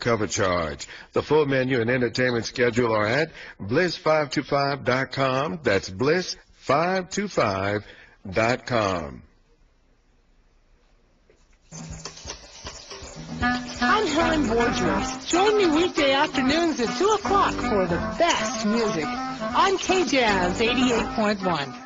cover charge. The full menu and entertainment schedule are at bliss525.com. That's bliss525.com. I'm Helen Borgers. Join me weekday afternoons at 2 o'clock for the best music on KJazz 88.1.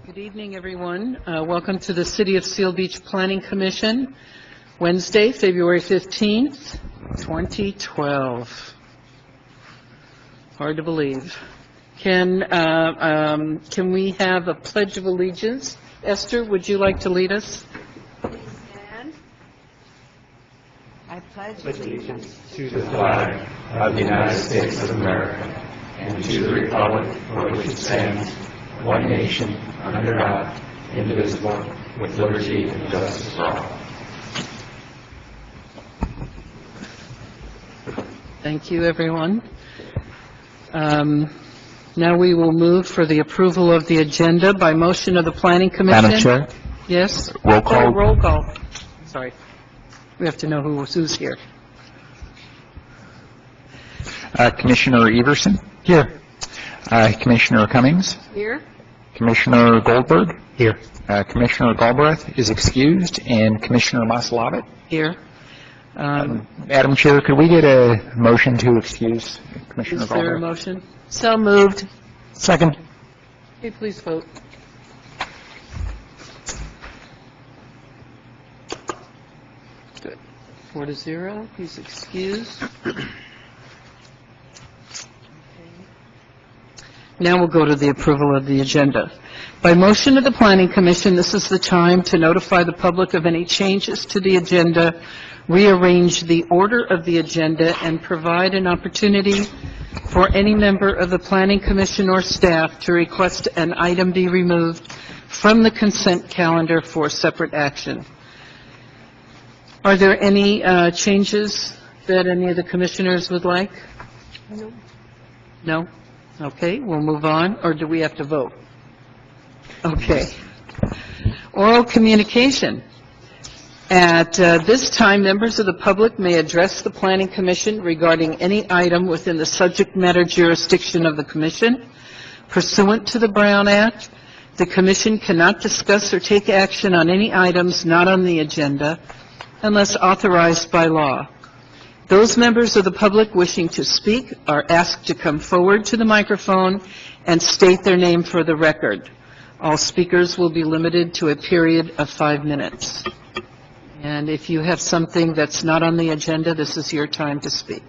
Good evening, everyone. Welcome to the City of Seal Beach Planning Commission, Wednesday, February 15th, 2012. Hard to believe. Can we have a Pledge of Allegiance? Esther, would you like to lead us? Please stand. I pledge allegiance to the flag of the United States of America and to the republic for which it stands, one nation, under God, indivisible, with liberty and justice for all. Thank you, everyone. Now we will move for the approval of the agenda by motion of the Planning Commission. Madam Chair? Yes? Roll call. Oh, roll call. Sorry. We have to know who's here. Commissioner Everson? Here. Commissioner Cummings? Here? Commissioner Goldberg? Here. Commissioner Galbraith is excused, and Commissioner Maslavic? Here. Madam Chair, could we get a motion to excuse Commissioner Is there a Galbraith? motion? So moved. Second. Okay, please vote. Good. 4-0. He's excused. Now we'll go to the approval of the agenda. By motion of the Planning Commission, this is the time to notify the public of any changes to the agenda, rearrange the order of the agenda, and provide an opportunity for any member of the Planning Commission or staff to request an item be removed from the consent calendar for separate action. Are there any changes that any of the commissioners would like? No? Okay, we'll move on, or do we have to vote? Okay. Oral communication. At this time, members of the public may address the Planning Commission regarding any item within the subject matter jurisdiction of the Commission. Pursuant to the Brown Act, the Commission cannot discuss or take action on any items not on the agenda unless authorized by law. Those members of the public wishing to speak are asked to come forward to the microphone and state their name for the record. All speakers will be limited to a period of 5 minutes. And if you have something that's not on the agenda, this is your time to speak.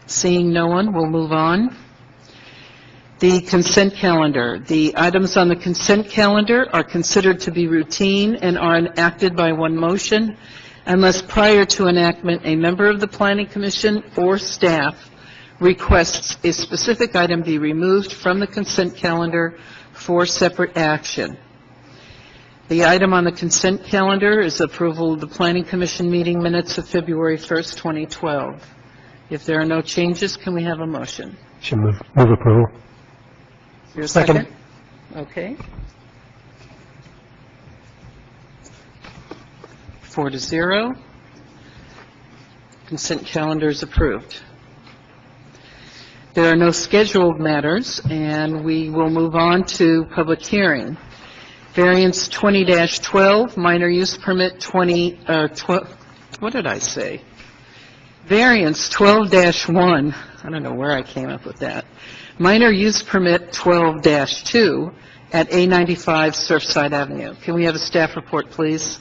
Seeing no one, we'll move on. The consent calendar. The items on the consent calendar are considered to be routine and are enacted by one motion, unless prior to enactment, a member of the Planning Commission or staff requests a specific item be removed from the consent calendar for separate action. The item on the consent calendar is approval of the Planning Commission meeting minutes of February 1st, 2012. If there are no changes, can we have a motion? Should move approval. Is there a second? Okay. 4-0. Consent calendar is approved. There are no scheduled matters, and we will move on to public hearing. Variance 20-12, minor use permit 12, what did I say? Variance 12-1, I don't know where I came up with that. Minor use permit 12-2 at A95 Surfside Avenue. Can we have a staff report, please?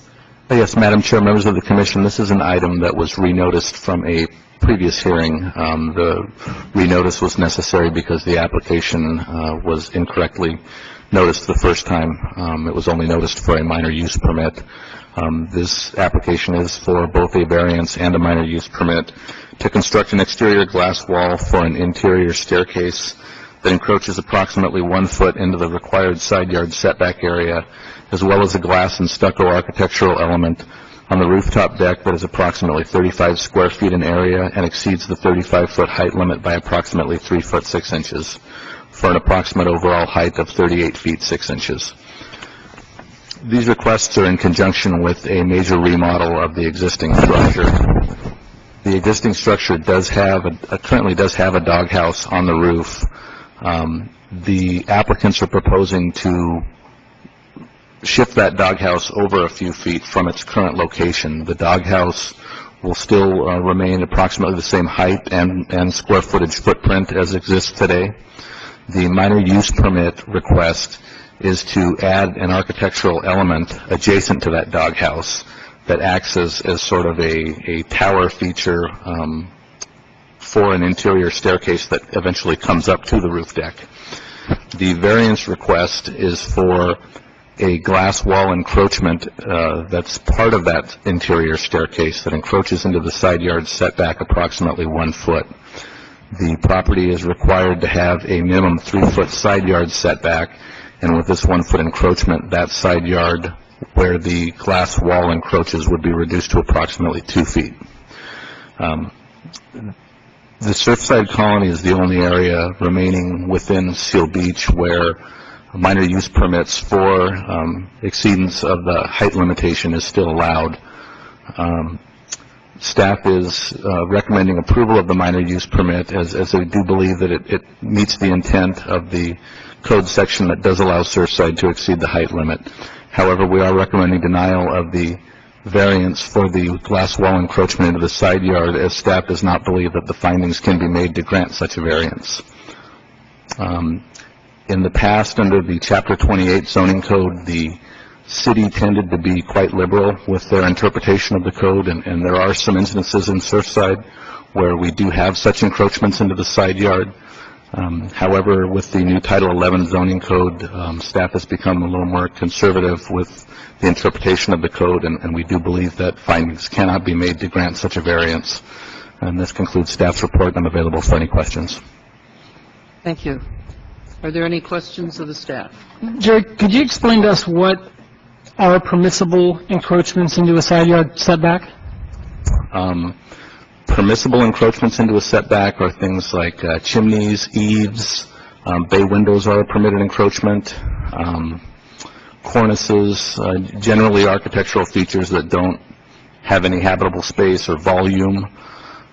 Yes, Madam Chair, members of the Commission, this is an item that was renoticed from a previous hearing. The renotice was necessary because the application was incorrectly noticed the first time. It was only noticed for a minor use permit. This application is for both a variance and a minor use permit to construct an exterior glass wall for an interior staircase that encroaches approximately 1 foot into the required side yard setback area, as well as a glass and stucco architectural element on the rooftop deck that is approximately 35 square feet in area and exceeds the 35-foot height limit by approximately 3 foot 6 inches, for an approximate overall height of 38 feet 6 inches. These requests are in conjunction with a major remodel of the existing structure. The existing structure currently does have a doghouse on the roof. The applicants are proposing to shift that doghouse over a few feet from its current location. The doghouse will still remain approximately the same height and square footage footprint as exists today. The minor use permit request is to add an architectural element adjacent to that doghouse that acts as sort of a tower feature for an interior staircase that eventually comes up to the roof deck. The variance request is for a glass wall encroachment that's part of that interior staircase that encroaches into the side yard setback approximately 1 foot. The property is required to have a minimum 3-foot side yard setback, and with this 1 foot encroachment, that side yard where the glass wall encroaches would be reduced to approximately 2 feet. The Surfside Colony is the only area remaining within Seal Beach where minor use permits for exceedance of the height limitation is still allowed. Staff is recommending approval of the minor use permit as they do believe that it meets the intent of the code section that does allow Surfside to exceed the height limit. However, we are recommending denial of the variance for the glass wall encroachment into the side yard, as staff does not believe that the findings can be made to grant such a variance. In the past, under the Chapter 28 zoning code, the city tended to be quite liberal with their interpretation of the code, and there are some instances in Surfside where we do have such encroachments into the side yard. However, with the new Title 11 zoning code, staff has become a little more conservative with the interpretation of the code, and we do believe that findings cannot be made to grant such a variance. And this concludes staff's report. I'm available for any questions. Thank you. Are there any questions of the staff? Jerry, could you explain to us what are permissible encroachments into a side yard setback? Permissible encroachments into a setback are things like chimneys, eaves, bay windows are a permitted encroachment, cornices, generally architectural features that don't have any habitable space or volume.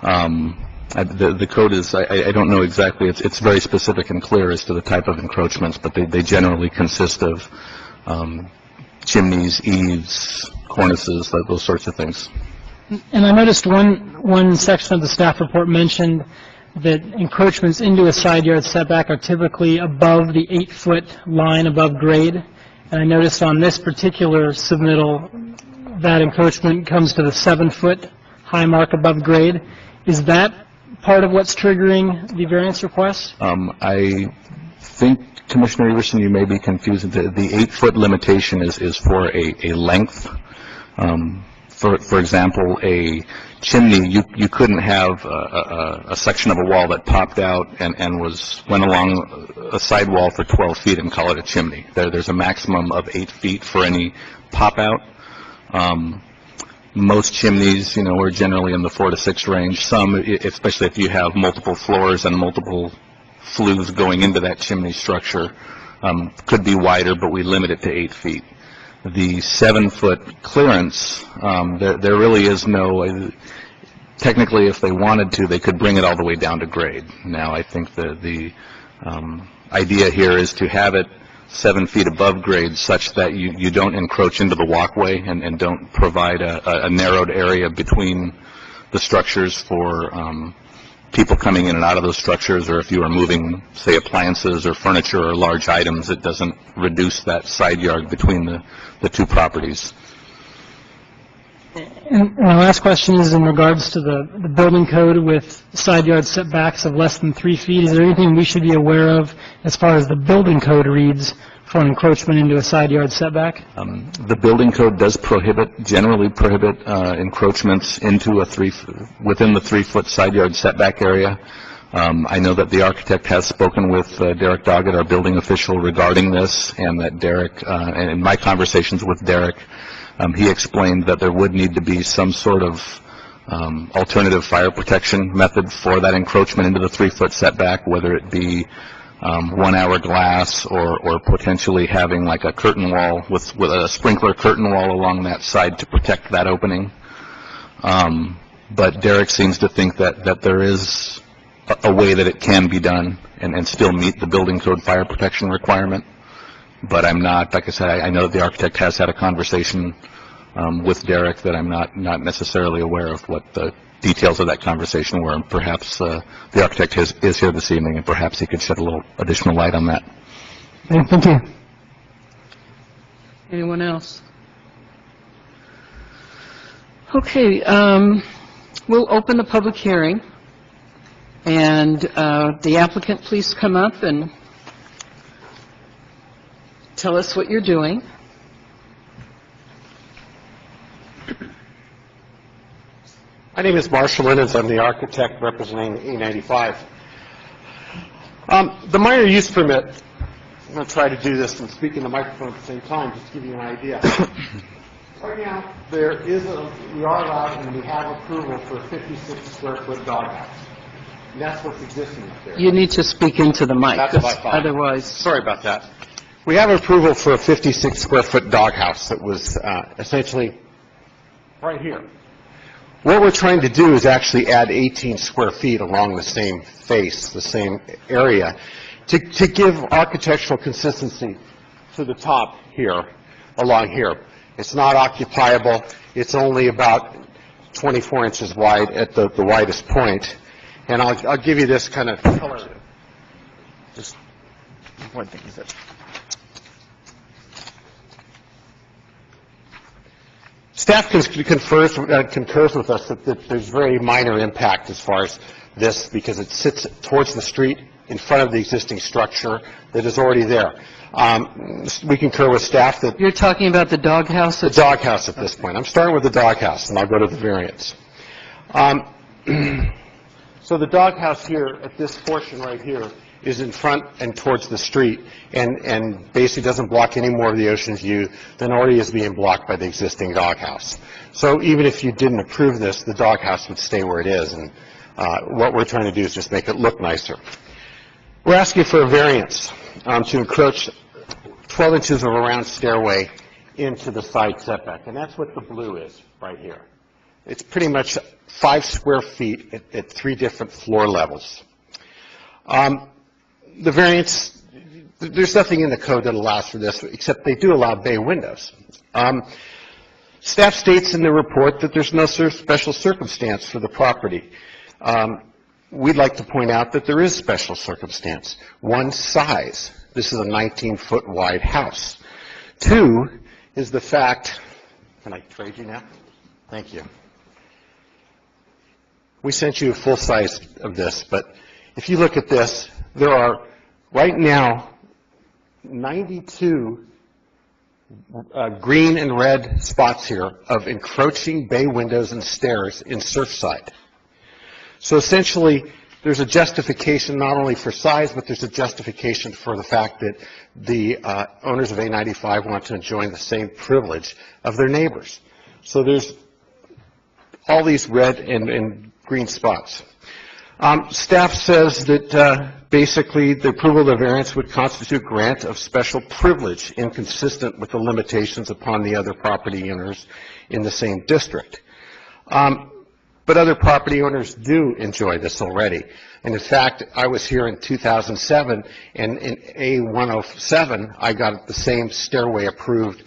The code is, I don't know exactly, it's very specific and clear as to the type of encroachments, but they generally consist of chimneys, eaves, cornices, those sorts of things. And I noticed one section of the staff report mentioned that encroachments into a side yard setback are typically above the 8-foot line above grade. And I noticed on this particular submittal, that encroachment comes to the 7-foot high mark above grade. Is that part of what's triggering the variance request? I think, Commissioner Everson, you may be confused. The 8-foot limitation is for a length. For example, a chimney, you couldn't have a section of a wall that popped out and went along a sidewall for 12 feet and call it a chimney. There's a maximum of 8 feet for any pop-out. Most chimneys, are generally in the 4 to 6 range. Some, especially if you have multiple floors and multiple flues going into that chimney structure, could be wider, but we limit it to 8 feet. The 7-foot clearance, there really is no, technically if they wanted to, they could bring it all the way down to grade. Now, I think the idea here is to have it 7 feet above grade such that you don't encroach into the walkway and don't provide a narrowed area between the structures for people coming in and out of those structures, or if you are moving, say, appliances or furniture or large items, it doesn't reduce that side yard between the two properties. And my last question is in regards to the building code with side yard setbacks of less than 3 feet. Is there anything we should be aware of as far as the building code reads for an encroachment into a side yard setback? The building code does generally prohibit encroachments into within the 3-foot side yard setback area. I know that the architect has spoken with Derek Doggett, our building official, regarding this, and that Derek, and in my conversations with Derek, he explained that there would need to be some sort of alternative fire protection method for that encroachment into the 3-foot setback, whether it be 1-hour glass or potentially having like a curtain wall with a sprinkler curtain wall along that side to protect that opening. But Derek seems to think that there is a way that it can be done and still meet the building code fire protection requirement. But I'm not, like I said, I know that the architect has had a conversation with Derek that I'm not necessarily aware of what the details of that conversation were. And perhaps the architect is here this evening, and perhaps he could shed a little additional light on that. Thank you. Anyone else? Okay, we'll open the public hearing, and the applicant, please come up and tell us what you're doing. My name is Marshall Linens. I'm the architect representing A95. The minor use permit, I'm going to try to do this and speak in the microphone at the same time, just to give you an idea. Right now, we are allowed and we have approval for a 56-square-foot doghouse. And that's what's existing up there. You need to speak into the mic, That's what I thought. otherwise... Sorry about that. We have approval for a 56-square-foot doghouse that was essentially right here. What we're trying to do is actually add 18 square feet along the same face, the same area, to give architectural consistency to the top here, along here. It's not occupiable. It's only about 24 inches wide at the widest point. And I'll give you this kind of color. Just one thing is it. Staff concurs with us that there's very minor impact as far as this, because it sits towards the street in front of the existing structure that is already there. We concur with staff that You're talking about the doghouse? the doghouse at this point. I'm starting with the doghouse, and I'll go to the variance. So the doghouse here, at this portion right here, is in front and towards the street, and basically doesn't block any more of the ocean's view than already is being blocked by the existing doghouse. So even if you didn't approve this, the doghouse would stay where it is, and what we're trying to do is just make it look nicer. We're asking for a variance to encroach 12 inches of a round stairway into the side setback, and that's what the blue is right here. It's pretty much 5 square feet at 3 different floor levels. The variance, there's nothing in the code that allows for this, except they do allow bay windows. Staff states in the report that there's no special circumstance for the property. We'd like to point out that there is special circumstance. One, size. This is a 19-foot wide house. 2 is the fact, can I trade you now? Thank you. We sent you a full size of this, but if you look at this, there are right now 92 green and red spots here of encroaching bay windows and stairs in Surfside. So essentially, there's a justification not only for size, but there's a justification for the fact that the owners of A95 want to enjoy the same privilege of their neighbors. So there's all these red and green spots. Staff says that basically the approval of the variance would constitute grant of special privilege inconsistent with the limitations upon the other property owners in the same district. But other property owners do enjoy this already. And in fact, I was here in 2007, and in A107, I got the same stairway approved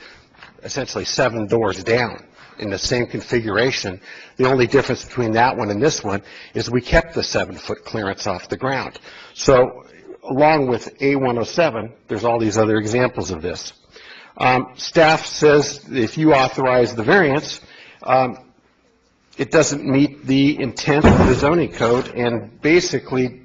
essentially 7 doors down in the same configuration. The only difference between that one and this one is we kept the 7-foot clearance off the ground. So along with A107, there's all these other examples of this. Staff says if you authorize the variance, it doesn't meet the intent of the zoning code and basically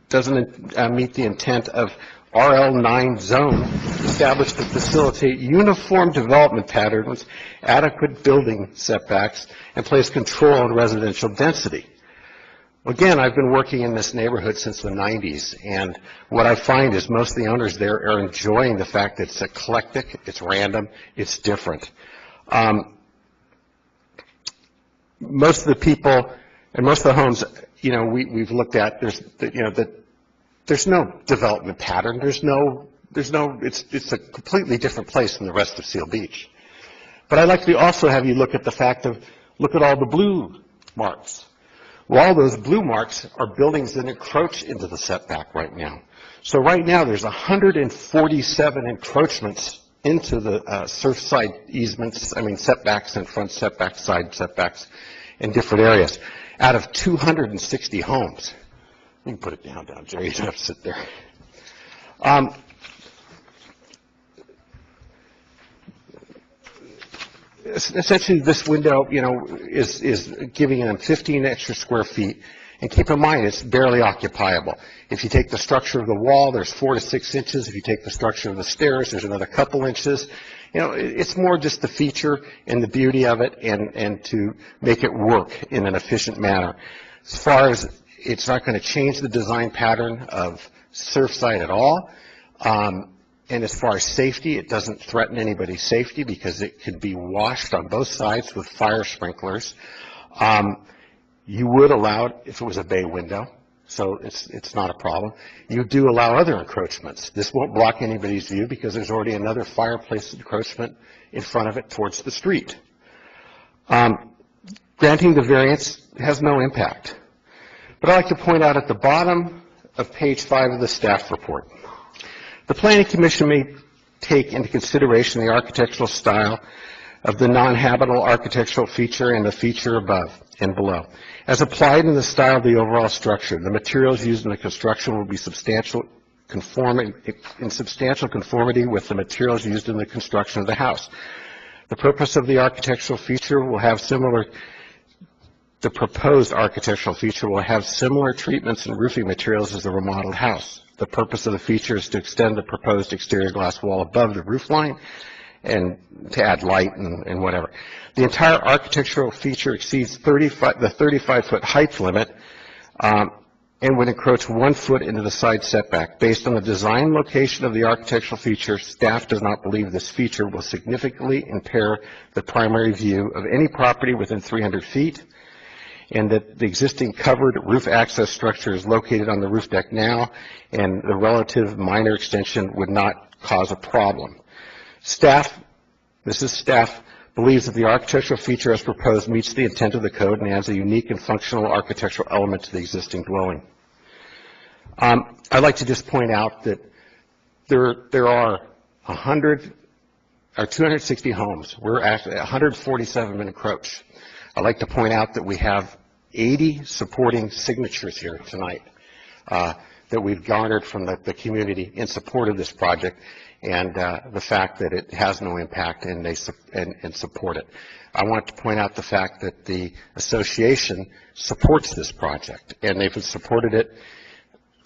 doesn't meet the intent of RL9 zone established to facilitate uniform development patterns, adequate building setbacks, and place control on residential density. Again, I've been working in this neighborhood since the 90s, and what I find is most of the owners there are enjoying the fact that it's eclectic, it's random, it's different. Most of the people and most of the homes, we've looked at, there's no development pattern. It's a completely different place than the rest of Seal Beach. But I'd like to also have you look at the fact of, look at all the blue marks. Well, all those blue marks are buildings that encroach into the setback right now. So right now there's 147 encroachments into the Surfside easements, setbacks and front setbacks, side setbacks in different areas, out of 260 homes. You can put it down, Jerry. You don't have to sit there. Essentially, this window, is giving them 15 extra square feet. And keep in mind, it's barely occupiable. If you take the structure of the wall, there's 4 to 6 inches. If you take the structure of the stairs, there's another couple inches. It's more just the feature and the beauty of it and to make it work in an efficient manner. As far as it's not going to change the design pattern of Surfside at all. And as far as safety, it doesn't threaten anybody's safety because it can be washed on both sides with fire sprinklers. You would allow it if it was a bay window, so it's not a problem. You do allow other encroachments. This won't block anybody's view because there's already another fireplace encroachment in front of it towards the street. Granting the variance has no impact. But I'd like to point out at the bottom of page 5 of the staff report, the Planning Commission may take into consideration the architectural style of the non-habitable architectural feature and the feature above and below. As applied in the style of the overall structure, the materials used in the construction will be in substantial conformity with the materials used in the construction of the house. The purpose of the architectural feature will have similar the proposed architectural feature will have similar treatments and roofing materials as the remodeled house. The purpose of the feature is to extend the proposed exterior glass wall above the roof line and to add light and whatever. The entire architectural feature exceeds the 35-foot height limit and would encroach 1 foot into the side setback. Based on the design location of the architectural feature, staff does not believe this feature will significantly impair the primary view of any property within 300 feet, and that the existing covered roof access structure is located on the roof deck now, and the relative minor extension would not cause a problem. Staff believes that the architectural feature as proposed meets the intent of the code and adds a unique and functional architectural element to the existing dwelling. I'd like to just point out that there are 260 homes. We're actually 147 in encroach. I'd like to point out that we have 80 supporting signatures here tonight that we've garnered from the community in support of this project, and the fact that it has no impact and they support it. I want to point out the fact that the association supports this project, and they've supported it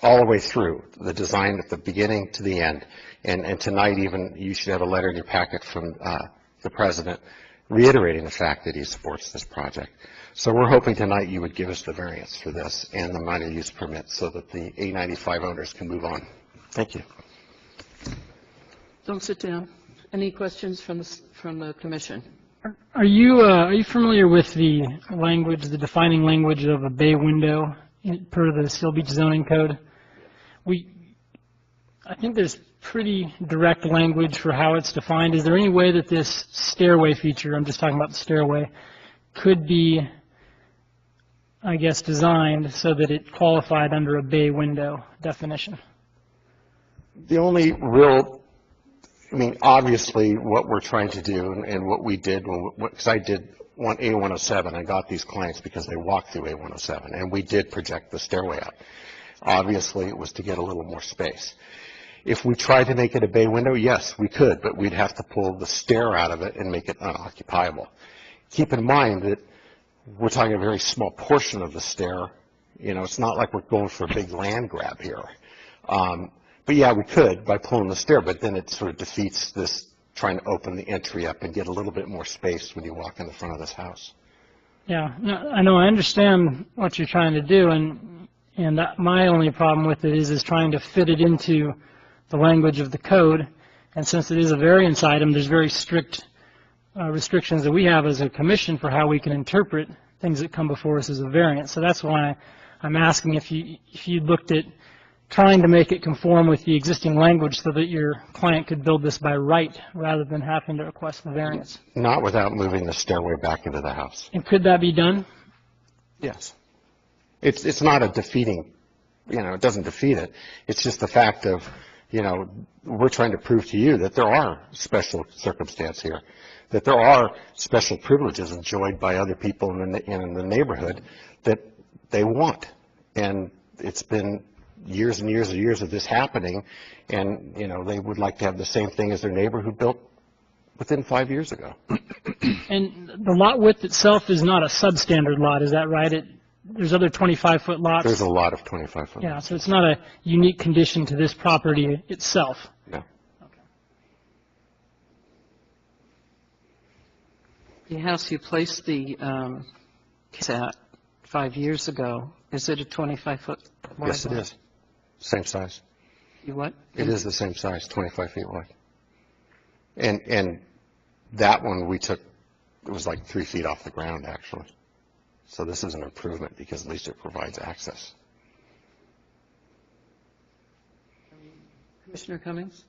all the way through, the design at the beginning to the end. And tonight even, you should have a letter in your packet from the president reiterating the fact that he supports this project. So we're hoping tonight you would give us the variance for this and the minor use permit so that the 895 owners can move on. Thank you. Don't sit down. Any questions from the commission? Are you familiar with the language, the defining language of a bay window per the Seal Beach zoning code? I think there's pretty direct language for how it's defined. Is there any way that this stairway feature, I'm just talking about the stairway, could be, I guess, designed so that it qualified under a bay window definition? The only real, obviously what we're trying to do and what we did, because I did A107, I got these clients because they walked through A107, and we did project the stairway out. Obviously, it was to get a little more space. If we tried to make it a bay window, yes, we could, but we'd have to pull the stair out of it and make it unoccupiable. Keep in mind that we're talking a very small portion of the stair. It's not like we're going for a big land grab here. But yeah, we could by pulling the stair, but then it sort of defeats this trying to open the entry up and get a little bit more space when you walk in the front of this house. Yeah, no, I know, I understand what you're trying to do, and my only problem with it is trying to fit it into the language of the code. And since it is a variance item, there's very strict restrictions that we have as a commission for how we can interpret things that come before us as a variance. So that's why I'm asking if you looked at trying to make it conform with the existing language so that your client could build this by right rather than having to request the variance. Not without moving the stairway back into the house. And could that be done? Yes. It's not a defeating, it doesn't defeat it. It's just the fact of, we're trying to prove to you that there are special circumstances here, that there are special privileges enjoyed by other people in the neighborhood that they want. And it's been years and years and years of this happening, and, they would like to have the same thing as their neighbor who built within 5 years ago. And the lot width itself is not a substandard lot, is that right? There's other 25-foot lots? There's a lot of 25-foot Yeah, lots. so it's not a unique condition to this property itself. No. The house you placed the case at 5 years ago, is it a 25-foot wide? Yes, it is. Same size. You what? It is the same size, 25 feet wide. And that one we took, it was like 3 feet off the ground, actually. So this is an improvement because at least it provides access. Commissioner Cummings?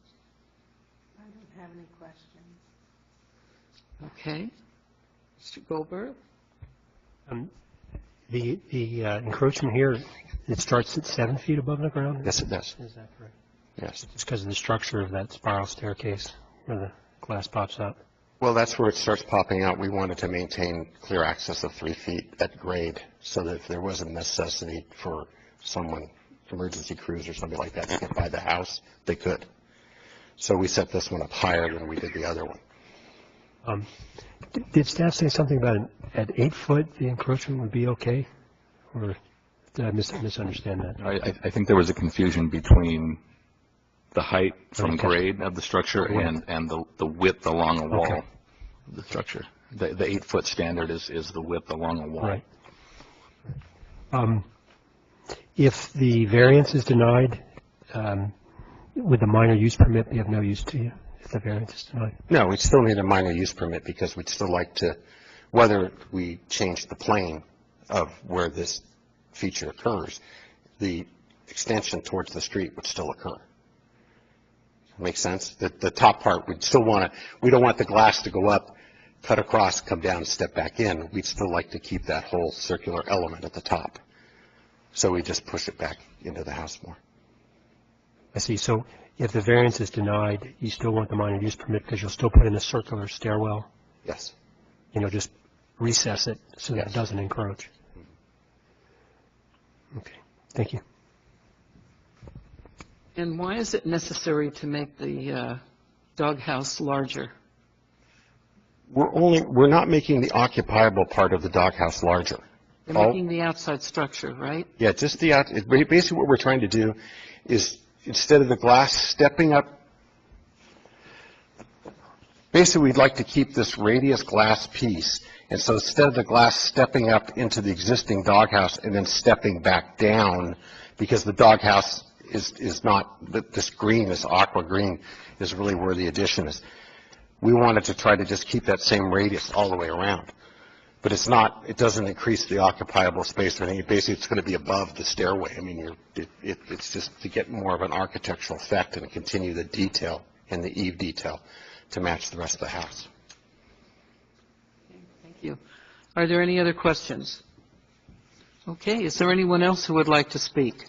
I don't have any questions. Okay. Mr. Goldberg? The encroachment here, it starts at 7 feet above the ground? Yes, it does. Is that correct? Yes. It's because of the structure of that spiral staircase where the glass pops up? Well, that's where it starts popping out. We wanted to maintain clear access of 3 feet at grade so that if there was a necessity for someone, emergency crews or something like that, to get by the house, they could. So we set this one up higher than we did the other one. Did staff say something about at 8 foot, the encroachment would be okay? Or did I misunderstand that? I think there was a confusion between the height from Okay. grade of the structure and the width along a wall Okay. of the structure. The 8-foot standard is the width along a wall. Right. If the variance is denied, would the minor use permit be of no use to you if the variance is denied? No, we still need a minor use permit because we'd still like to, whether we change the plane of where this feature occurs, the extension towards the street would still occur. Make sense? The top part, we'd still want to, we don't want the glass to go up, cut across, come down, step back in. We'd still like to keep that whole circular element at the top. So we just push it back into the house more. I see. So if the variance is denied, you still want the minor use permit because you'll still put in a circular stairwell? Yes. Just recess it so that it Yes. doesn't encroach? Okay. Thank you. And why is it necessary to make the doghouse larger? We're not making the occupiable part of the doghouse larger. You're Oh. making the outside structure, right? Yeah, just basically what we're trying to do is, instead of the glass stepping up, basically we'd like to keep this radius glass piece, and so instead of the glass stepping up into the existing doghouse and then stepping back down, because the doghouse is not, this green, this aqua green, is really where the addition is. We wanted to try to just keep that same radius all the way around. But it's not, it doesn't increase the occupiable space or anything. Basically, it's going to be above the stairway. I mean, it's just to get more of an architectural effect and continue the detail and the eave detail to match the rest of the house. Thank you. Are there any other questions? Okay, is there anyone else who would like to speak?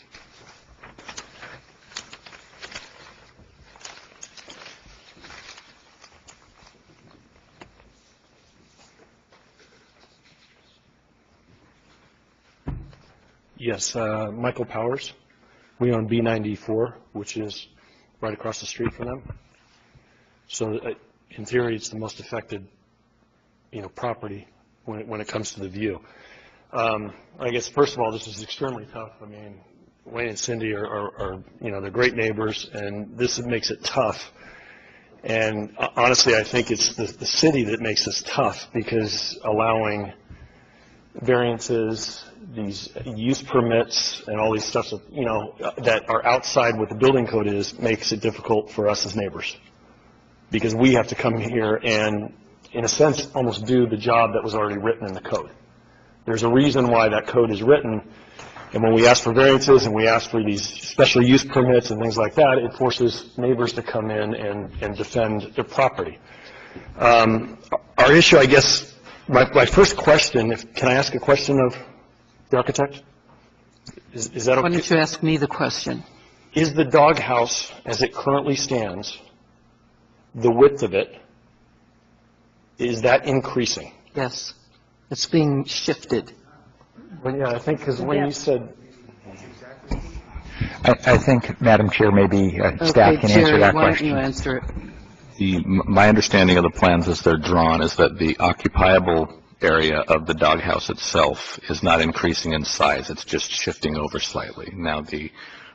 Yes, Michael Powers. We own B94, which is right across the street from them. So in theory, it's the most affected, property when it comes to the view. I guess, first of all, this is extremely tough. I mean, Wayne and Cindy are they're great neighbors, and this makes it tough. And honestly, I think it's the city that makes this tough, because allowing variances, these use permits, and all these stuff that are outside what the building code is, makes it difficult for us as neighbors, because we have to come here and, in a sense, almost do the job that was already written in the code. There's a reason why that code is written, and when we ask for variances and we ask for these special use permits and things like that, it forces neighbors to come in and defend their property. Our issue, I guess, my first question, can I ask a question of the architect? Is that okay? Why don't you ask me the question? Is the doghouse, as it currently stands, the width of it, is that increasing? Yes, it's being shifted. Well, yeah, I think, because when you said, I think, Madam Chair, maybe staff can answer that Why don't you question. answer it? My understanding of the plans as they're drawn is that the occupiable area of the doghouse itself is not increasing in size, it's just shifting over slightly. Now, the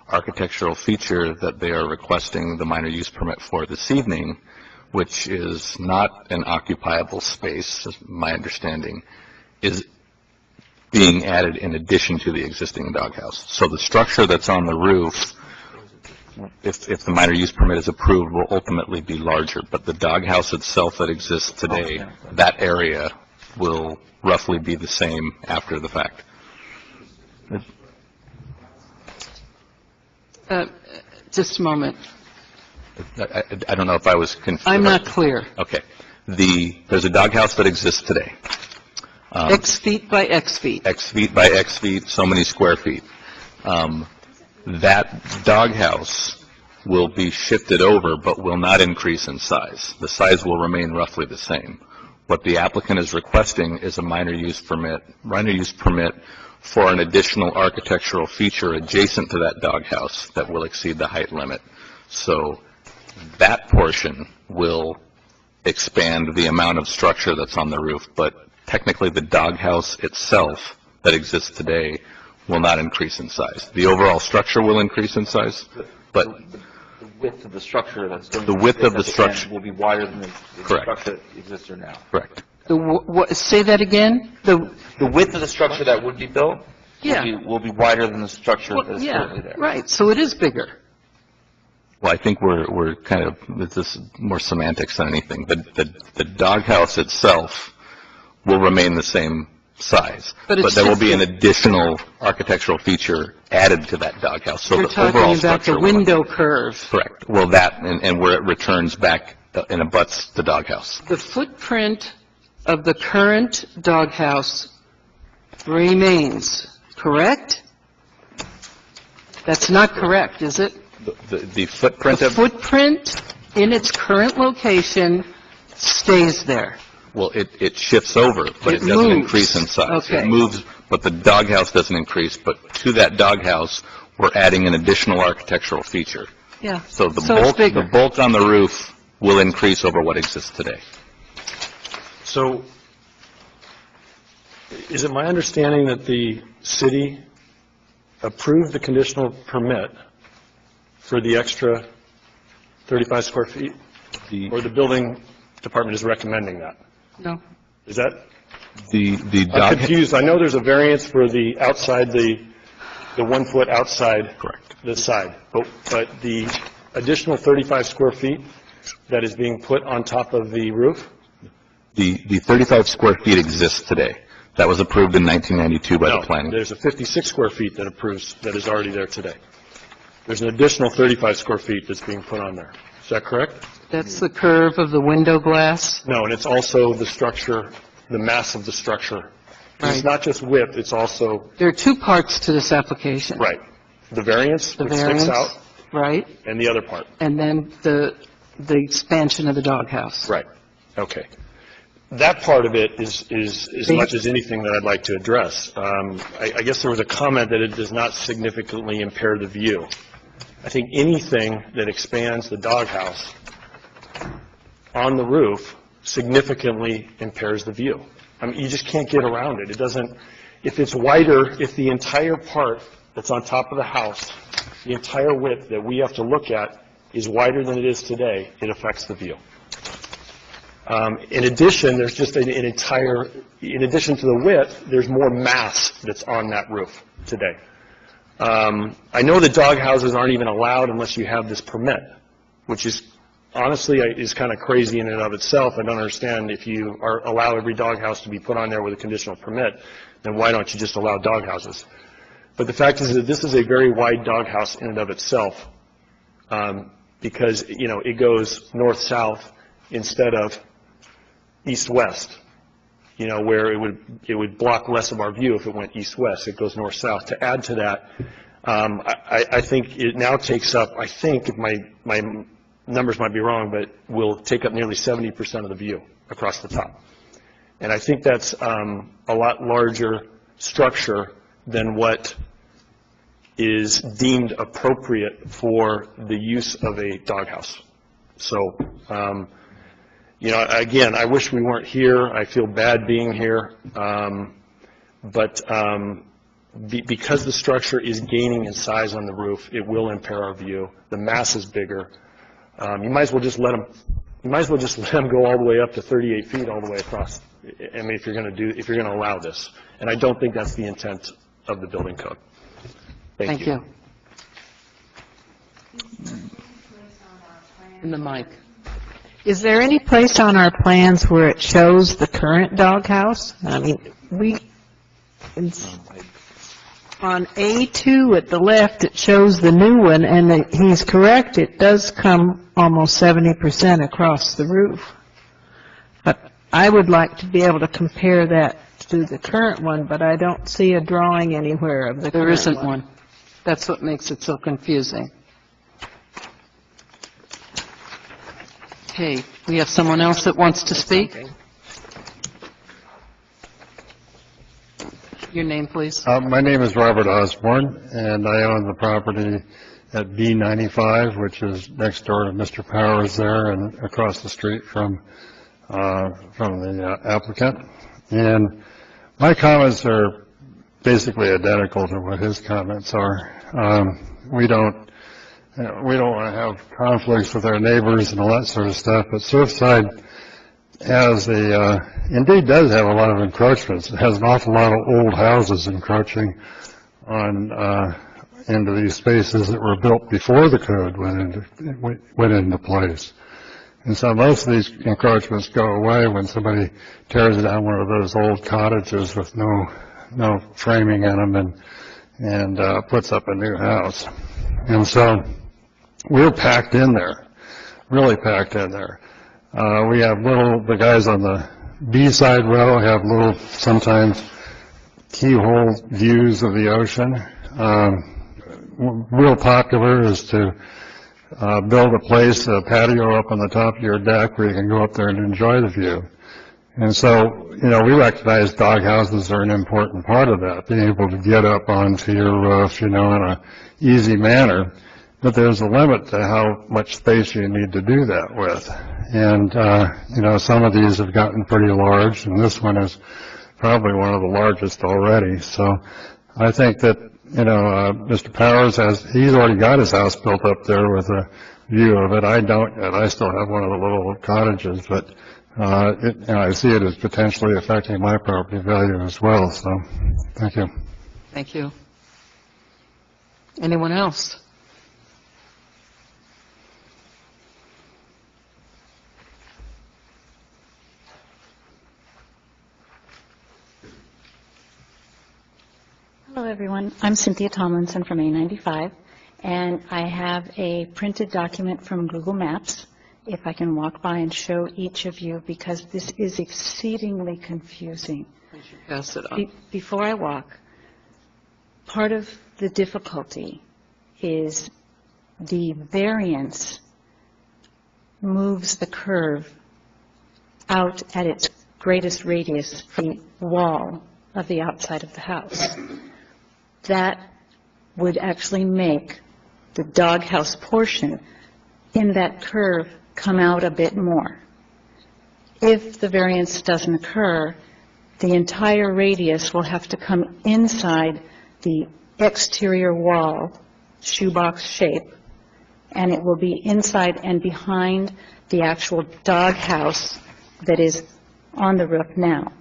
architectural feature that they are requesting the minor use permit for this evening, which is not an occupiable space, is my understanding, is being added in addition to the existing doghouse. So the structure that's on the roof, if the minor use permit is approved, will ultimately be larger. But the doghouse itself that exists today, that area will roughly be the same after the fact. Just a moment. I don't know if I was confused. I'm not clear. Okay. There's a doghouse that exists today. X feet by X feet. X feet by X feet, so many square feet. That doghouse will be shifted over, but will not increase in size. The size will remain roughly the same. What the applicant is requesting is a minor use permit for an additional architectural feature adjacent to that doghouse that will exceed the height limit. So that portion will expand the amount of structure that's on the roof, but technically the doghouse itself that exists today will not increase in size. The overall structure will increase in size, but The width of the structure that's going The to width of the exist at structure- end will be wider than the Correct. structure that exists there now. correct. Say that again? The width of the structure that would be built Yeah. will be wider than the structure that is Yeah, currently there. right, so it is bigger. Well, I think we're kind of, this is more semantics than anything. The doghouse itself will remain the same size, But it's there will be just an additional architectural feature added to that doghouse, so You're the overall talking about structure the will... window curve. Correct. Well, that, and where it returns back and abuts the doghouse. The footprint of the current doghouse remains, correct? That's not correct, is it? The footprint The of... footprint in its current location stays there. Well, it shifts over, but It it doesn't moves. increase in size. Okay. It moves, but the doghouse doesn't increase, but to that doghouse, we're adding an additional architectural feature. Yeah. So the So it's bulk, bigger. the bulk on the roof will increase over what exists today. So, is it my understanding that the city approved the conditional permit for the extra 35 square feet? Or the building department is recommending that? No. Is that, The I'm dog... confused. I know there's a variance for the outside, the 1 foot outside. Correct. The side, but the additional 35 square feet that is being put on top of the roof? The 35 square feet exists today. That was approved in 1992 by No, the planning. there's a 56 square feet that approves, that is already there today. There's an additional 35 square feet that's being put on there. Is that correct? That's the curve of the window glass? No, and it's also the structure, the mass of the structure. Right. It's not just width, it's also, There are two parts to this application. right, the variance, The which sticks variance, out, right, and the other part. and then the expansion of the doghouse. Right, okay. That part of it is as much as anything that I'd like to address. I guess there was a comment that it does not significantly impair the view. I think anything that expands the doghouse on the roof significantly impairs the view. I mean, you just can't get around it. It doesn't, if it's wider, if the entire part that's on top of the house, the entire width that we have to look at is wider than it is today, it affects the view. In addition, there's just an entire, in addition to the width, there's more mass that's on that roof today. I know that dog houses aren't even allowed unless you have this permit, which is honestly is kind of crazy in and of itself. I don't understand if you allow every dog house to be put on there with a conditional permit, then why don't you just allow dog houses? But the fact is that this is a very wide dog house in and of itself, because, you know, it goes north-south instead of east-west, you know, where it would block less of our view if it went east-west. It goes north-south. To add to that, I think it now takes up, I think, if my numbers might be wrong, but will take up nearly 70% of the view across the top. And I think that's a lot larger structure than what is deemed appropriate for the use of a doghouse. So, you know, again, I wish we weren't here. I feel bad being here. But because the structure is gaining in size on the roof, it will impair our view. The mass is bigger. You might as well just let them go all the way up to 38 feet all the way across. I mean, if you're going to allow this. And I don't think that's the intent of the building code. Thank you. In the mic. Is there any place on our plans where it shows the current doghouse? I mean, on A2 at the left, it shows the new one, and he's correct, it does come almost 70% across the roof. But I would like to be able to compare that to the current one, but I don't see a drawing anywhere of the current one. There isn't one. That's what makes it so confusing. Okay, we have someone else that wants to speak? Your name, please. My name is Robert Osborne, and I own the property at B95, which is next door to Mr. Powers there and across the street from from the applicant. And my comments are basically identical to what his comments are. We don't want to have conflicts with our neighbors and all that sort of stuff, but Surfside has indeed does have a lot of encroachments. It has an awful lot of old houses encroaching on, into these spaces that were built before the code went into place. And so most of these encroachments go away when somebody tears down one of those old cottages with no framing in them and puts up a new house. And so we're packed in there, really packed in there. We have the guys on the B-side row have little, sometimes keyhole views of the ocean. Real popular is to build a patio up on the top of your deck where you can go up there and enjoy the view. And so, we recognize dog houses are an important part of that, being able to get up onto your roof, in a easy manner. But there's a limit to how much space you need to do that with. And, some of these have gotten pretty large, and this one is probably one of the largest already. So I think that, Mr. Powers he's already got his house built up there with a view of it. I don't yet. I still have one of the little cottages, but I see it as potentially affecting my property value as well. So thank you. Thank you. Anyone else? Hello, everyone. I'm Cynthia Tomlinson from A95, and I have a printed document from Google Maps, if I can walk by and show each of you, because this is exceedingly confusing. Pass it on. Before I walk, part of the difficulty is the variance moves the curve out at its greatest radius from the wall of the outside of the house. That would actually make the doghouse portion in that curve come out a bit more. If the variance doesn't occur, the entire radius will have to come inside the exterior wall, shoebox shape, and it will be inside and behind the actual doghouse that is on the roof now.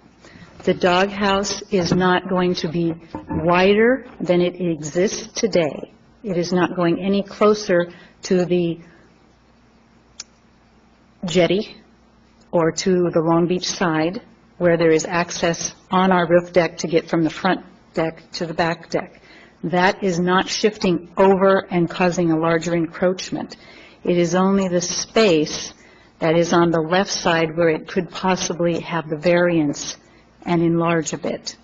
The doghouse is not going to be wider than it exists today. It is not going any closer to the jetty or to the Long Beach side, where there is access on our roof deck to get from the front deck to the back deck. That is not shifting over and causing a larger encroachment. It is only the space that is on the left side where it could possibly have the variance and enlarge a bit.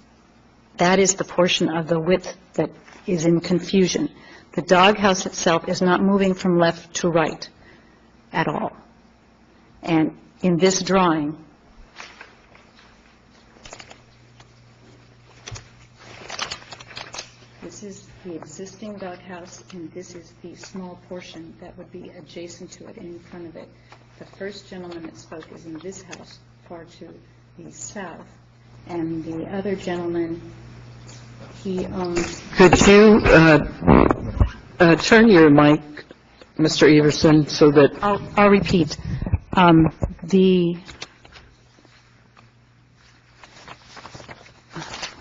That is the portion of the width that is in confusion. The doghouse itself is not moving from left to right at all. And in this drawing, this is the existing doghouse, and this is the small portion that would be adjacent to it and in front of it. The first gentleman that spoke is in this house, far to the south. And the other gentleman, he owns... Could you turn your mic, Mr. Everson, so that... I'll repeat.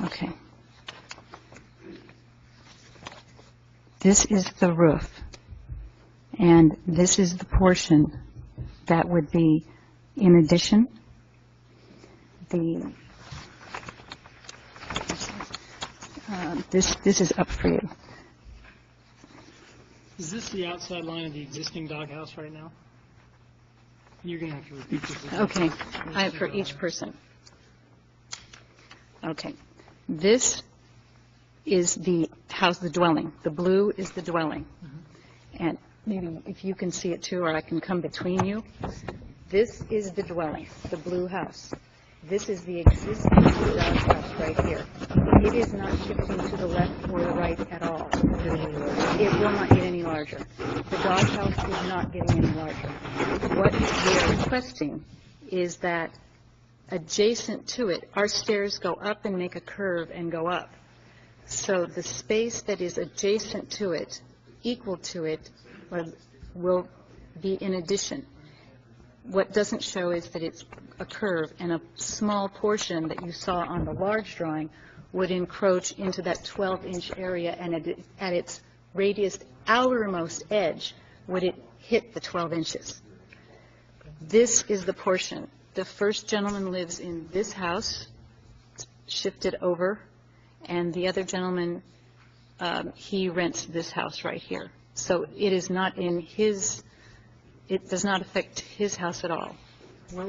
Okay. This is the roof, and this is the portion that would be in addition. This is up for you. Is this the outside line of the existing doghouse right now? You're going to have to repeat this. Okay, for each person. Okay, this is the house, the dwelling. The blue is the dwelling. And maybe if you can see it too, or I can come between you. This is the dwelling, the blue house. This is the existing doghouse right here. It is not shifting to the left or the right at all. It will not get any larger. The doghouse is not getting any larger. What we are requesting is that adjacent to it, our stairs go up and make a curve and go up. So the space that is adjacent to it, equal to it, will be in addition. What doesn't show is that it's a curve, and a small portion that you saw on the large drawing would encroach into that 12-inch area, and at its radius outermost edge, would it hit the 12 inches. This is the portion. The first gentleman lives in this house, shifted over, and the other gentleman, he rents this house right here. So it is not in his, it does not affect his house at all. Where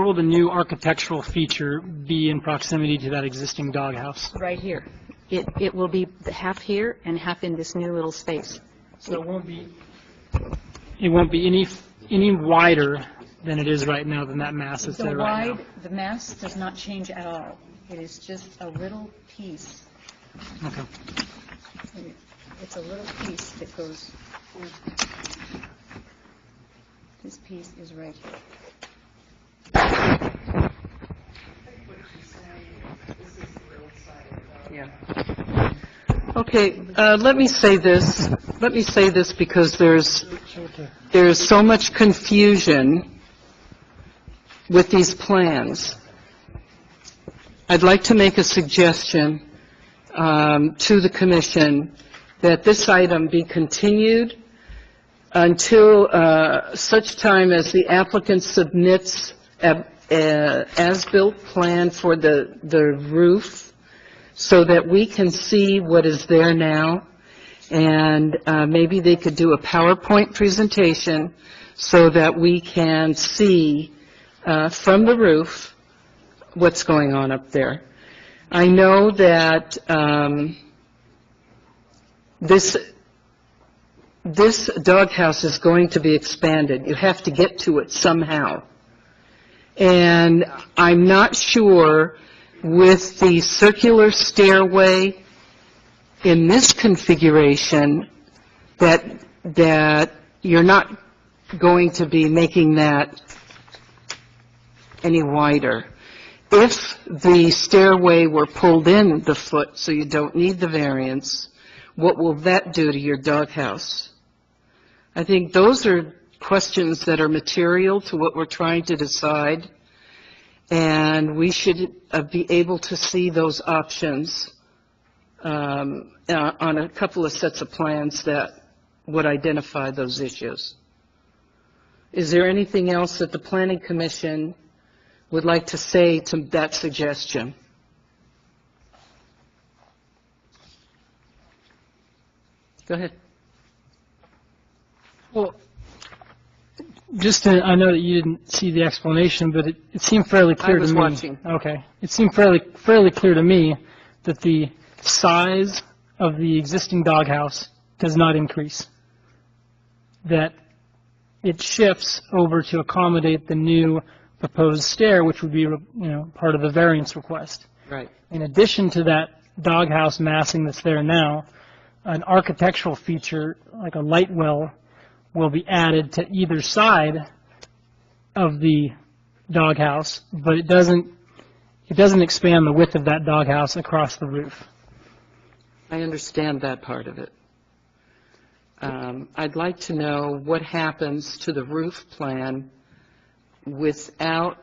will the new architectural feature be in proximity to that existing doghouse? Right here. It will be half here and half in this new little space. So it won't be any wider than it is right now, than that mass that's there right now? The mass does not change at all. It is just a little piece. Okay. It's a little piece that goes, this piece is right here. Yeah. Okay, let me say this because there's so much confusion with these plans. I'd like to make a suggestion to the commission that this item be continued until such time as the applicant submits an as-built plan for the roof, so that we can see what is there now, and maybe they could do a PowerPoint presentation so that we can see from the roof what's going on up there. I know that this doghouse is going to be expanded. You have to get to it somehow. And I'm not sure with the circular stairway in this configuration that you're not going to be making that any wider. If the stairway were pulled in the foot so you don't need the variance, what will that do to your doghouse? I think those are questions that are material to what we're trying to decide, and we should be able to see those options on a couple of sets of plans that would identify those issues. Is there anything else that the Planning Commission would like to say to that suggestion? Go ahead. Well, I know that you didn't see the explanation, but it seemed fairly clear to me. I was watching. Okay. It seemed fairly clear to me that the size of the existing doghouse does not increase. That it shifts over to accommodate the new proposed stair, which would be, part of the variance request. Right. In addition to that doghouse massing that's there now, an architectural feature like a light well will be added to either side of the doghouse, but it doesn't expand the width of that doghouse across the roof. I understand that part of it. I'd like to know what happens to the roof plan without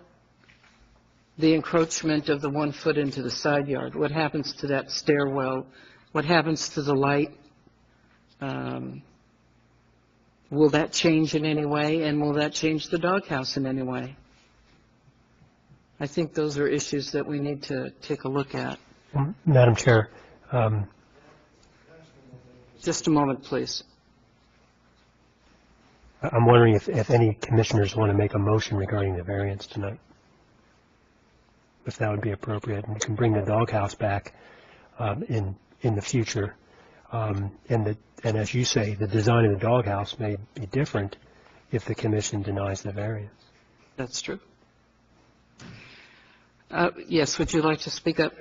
the encroachment of the 1 foot into the side yard. What happens to that stairwell? What happens to the light? Will that change in any way, and will that change the doghouse in any way? I think those are issues that we need to take a look at. Madam Chair, Just a moment, please. I'm wondering if any commissioners want to make a motion regarding the variance tonight, if that would be appropriate. And we can bring the doghouse back in the future. And as you say, the design of the doghouse may be different if the commission denies the variance. That's true. Yes, would you like to speak up?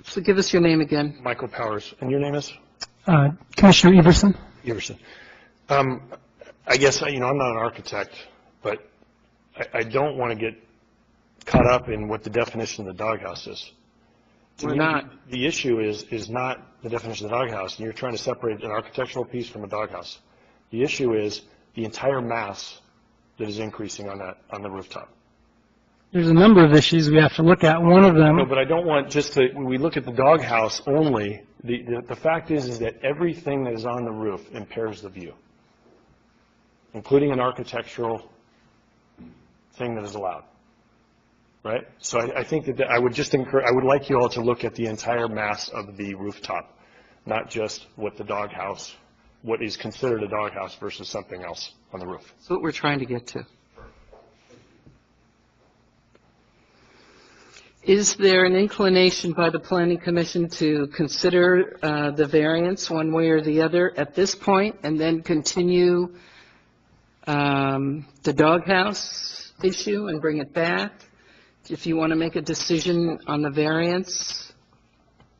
So give us your name again. Michael Powers. And your name is? Commissioner Everson? Everson. I guess, I'm not an architect, but I don't want to get caught up in what the definition of the doghouse is. To We're me, not. The issue is not the definition of the doghouse, and you're trying to separate an architectural piece from a doghouse. The issue is the entire mass that is increasing on the rooftop. There's a number of issues we have to look at. One of them, No, but I don't want just to, when we look at the doghouse only, the fact is that everything that is on the roof impairs the view, including an architectural thing that is allowed, right? So I think that I would just encourage, I would like you all to look at the entire mass of the rooftop, not just what the doghouse, what is considered a doghouse versus something else on the roof. That's what we're trying to get to. Is there an inclination by the Planning Commission to consider the variance one way or the other at this point, and then continue the doghouse issue and bring it back? If you want to make a decision on the variance,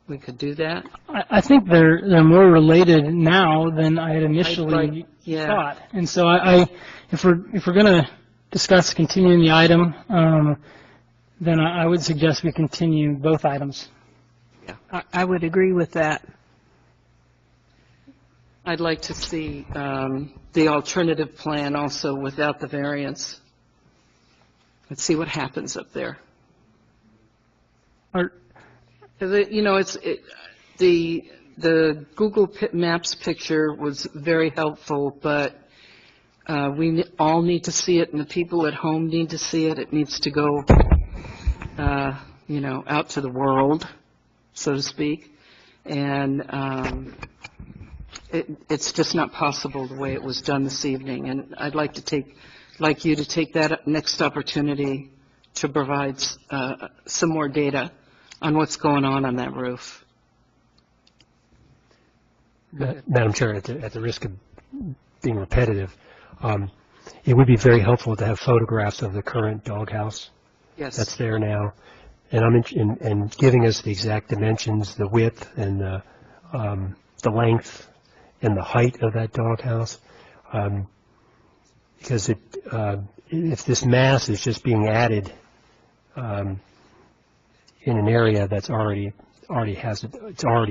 we could do that. I think they're more related now than I had initially Yeah. thought. And so if we're going to discuss continuing the item, then I would suggest we continue both items. I would agree with that. I'd like to see the alternative plan also without the variance. Let's see what happens up there. You know, the Google Maps picture was very helpful, but we all need to see it, and the people at home need to see it. It needs to go, you know, out to the world, so to speak. And it's just not possible the way it was done this evening. And I'd like you to take that next opportunity to provide some more data on what's going on that roof. Madam Chair, at the risk of being repetitive, it would be very helpful to have photographs of the current doghouse Yes. that's there now, and giving us the exact dimensions, the width and the length and the height of that doghouse, because if this mass is just being added in an area that's already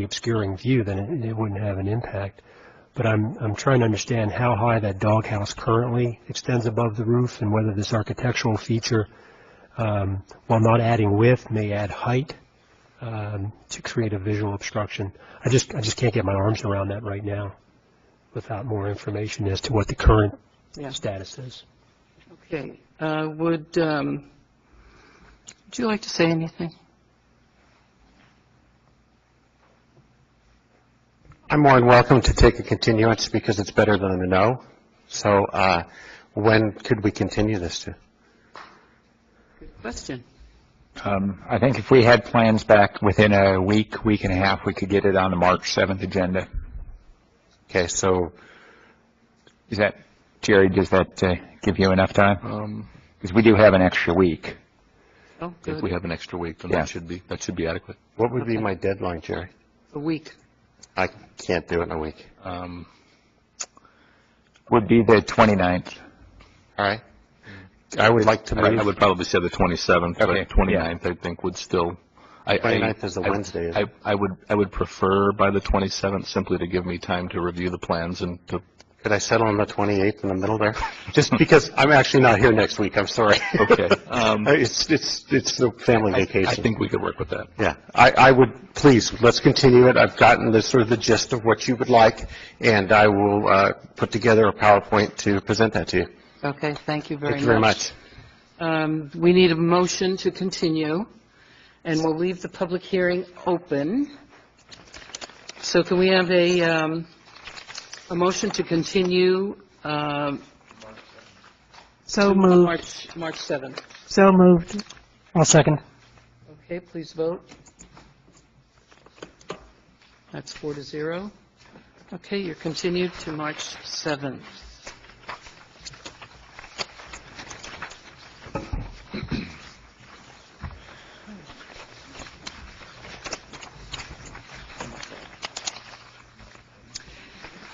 obscuring view, then it wouldn't have an impact. But I'm trying to understand how high that doghouse currently extends above the roof, and whether this architectural feature, while not adding width, may add height to create a visual obstruction. I just can't get my arms around that right now without more information as to what the current status is. Okay. Would you like to say anything? I'm more than welcome to take a continuance because it's better than a no. So when could we continue this to? Good question. I think if we had plans back within a week and a half, we could get it on the March 7th agenda. Okay, so Is that, Jerry, does that give you enough time? Because we do have an extra week. Oh, If we good. have an extra week, then Yeah. that should be adequate. what would be my deadline, Jerry? A week. I can't do it in a week. Would be the 29th. All right? I would like to I move. would probably say the 27th, Okay, but 29th, I think, would still... 29th is a Wednesday, isn't it? I would prefer by the 27th, simply to give me time to review the plans and to... Could I settle on the 28th in the middle there? Just because I'm actually not here next week, I'm sorry. Okay. It's the family vacation. I think we could work with that. Yeah, I would, please, let's continue it. I've gotten the sort of the gist of what you would like, and I will put together a PowerPoint to present that to you. Okay, thank you very much. Thank you very much. We need a motion to continue, and we'll leave the public hearing open. So can we have a motion to continue So to moved. March 7th? So moved. I'll second. Okay, please vote. That's 4-0. Okay, you're continued to March 7th.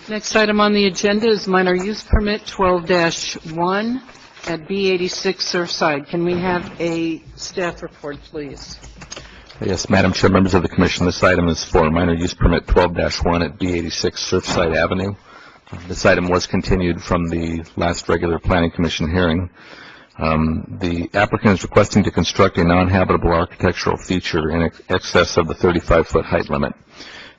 Next item on the agenda is minor use permit 12-1 at B86 Surfside. Can we have a staff report, please? Yes, Madam Chair, members of the commission, this item is for minor use permit 12-1 at B86 Surfside Avenue. This item was continued from the last regular planning commission hearing. The applicant is requesting to construct a non-habitable architectural feature in excess of the 35-foot height limit.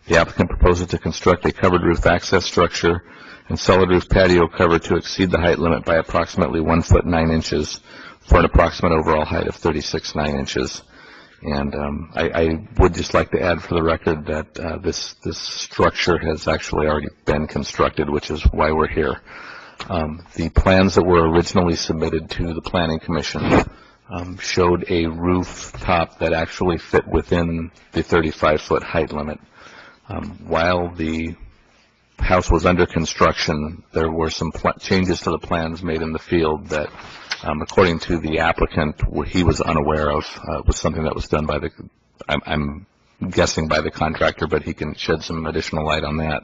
The applicant proposes to construct a covered roof access structure and solid roof patio cover to exceed the height limit by approximately 1 foot 9 inches for an approximate overall height of 36.9 inches. And I would just like to add for the record that this structure has actually already been constructed, which is why we're here. The plans that were originally submitted to the Planning Commission showed a rooftop that actually fit within the 35-foot height limit. While the house was under construction, there were some changes to the plans made in the field that, according to the applicant, he was unaware of. Was something that was done by the, I'm guessing by the contractor, but he can shed some additional light on that.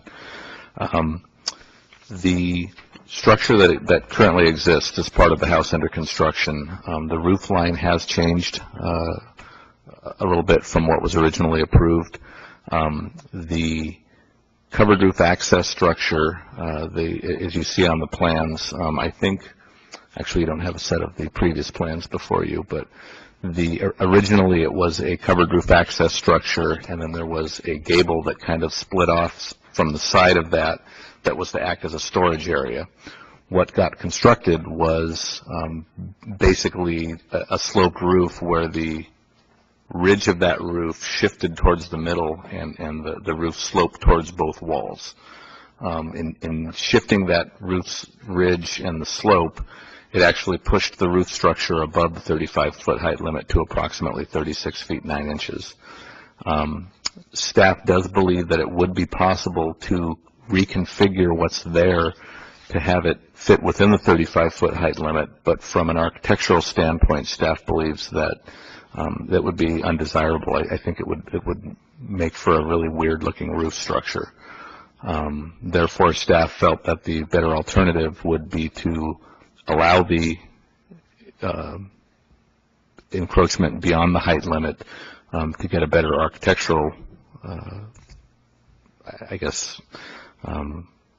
The structure that currently exists as part of the house under construction, the roof line has changed a little bit from what was originally approved. The covered roof access structure, as you see on the plans, I think, actually you don't have a set of the previous plans before you, but originally it was a covered roof access structure, and then there was a gable that kind of split off from the side of that was to act as a storage area. What got constructed was basically a sloped roof where the ridge of that roof shifted towards the middle and the roof sloped towards both walls. In shifting that roof's ridge and the slope, it actually pushed the roof structure above the 35-foot height limit to approximately 36 feet 9 inches. Staff does believe that it would be possible to reconfigure what's there to have it fit within the 35-foot height limit, but from an architectural standpoint, staff believes that that would be undesirable. I think it would make for a really weird-looking roof structure. Therefore, staff felt that the better alternative would be to allow the encroachment beyond the height limit to get a better architectural, I guess,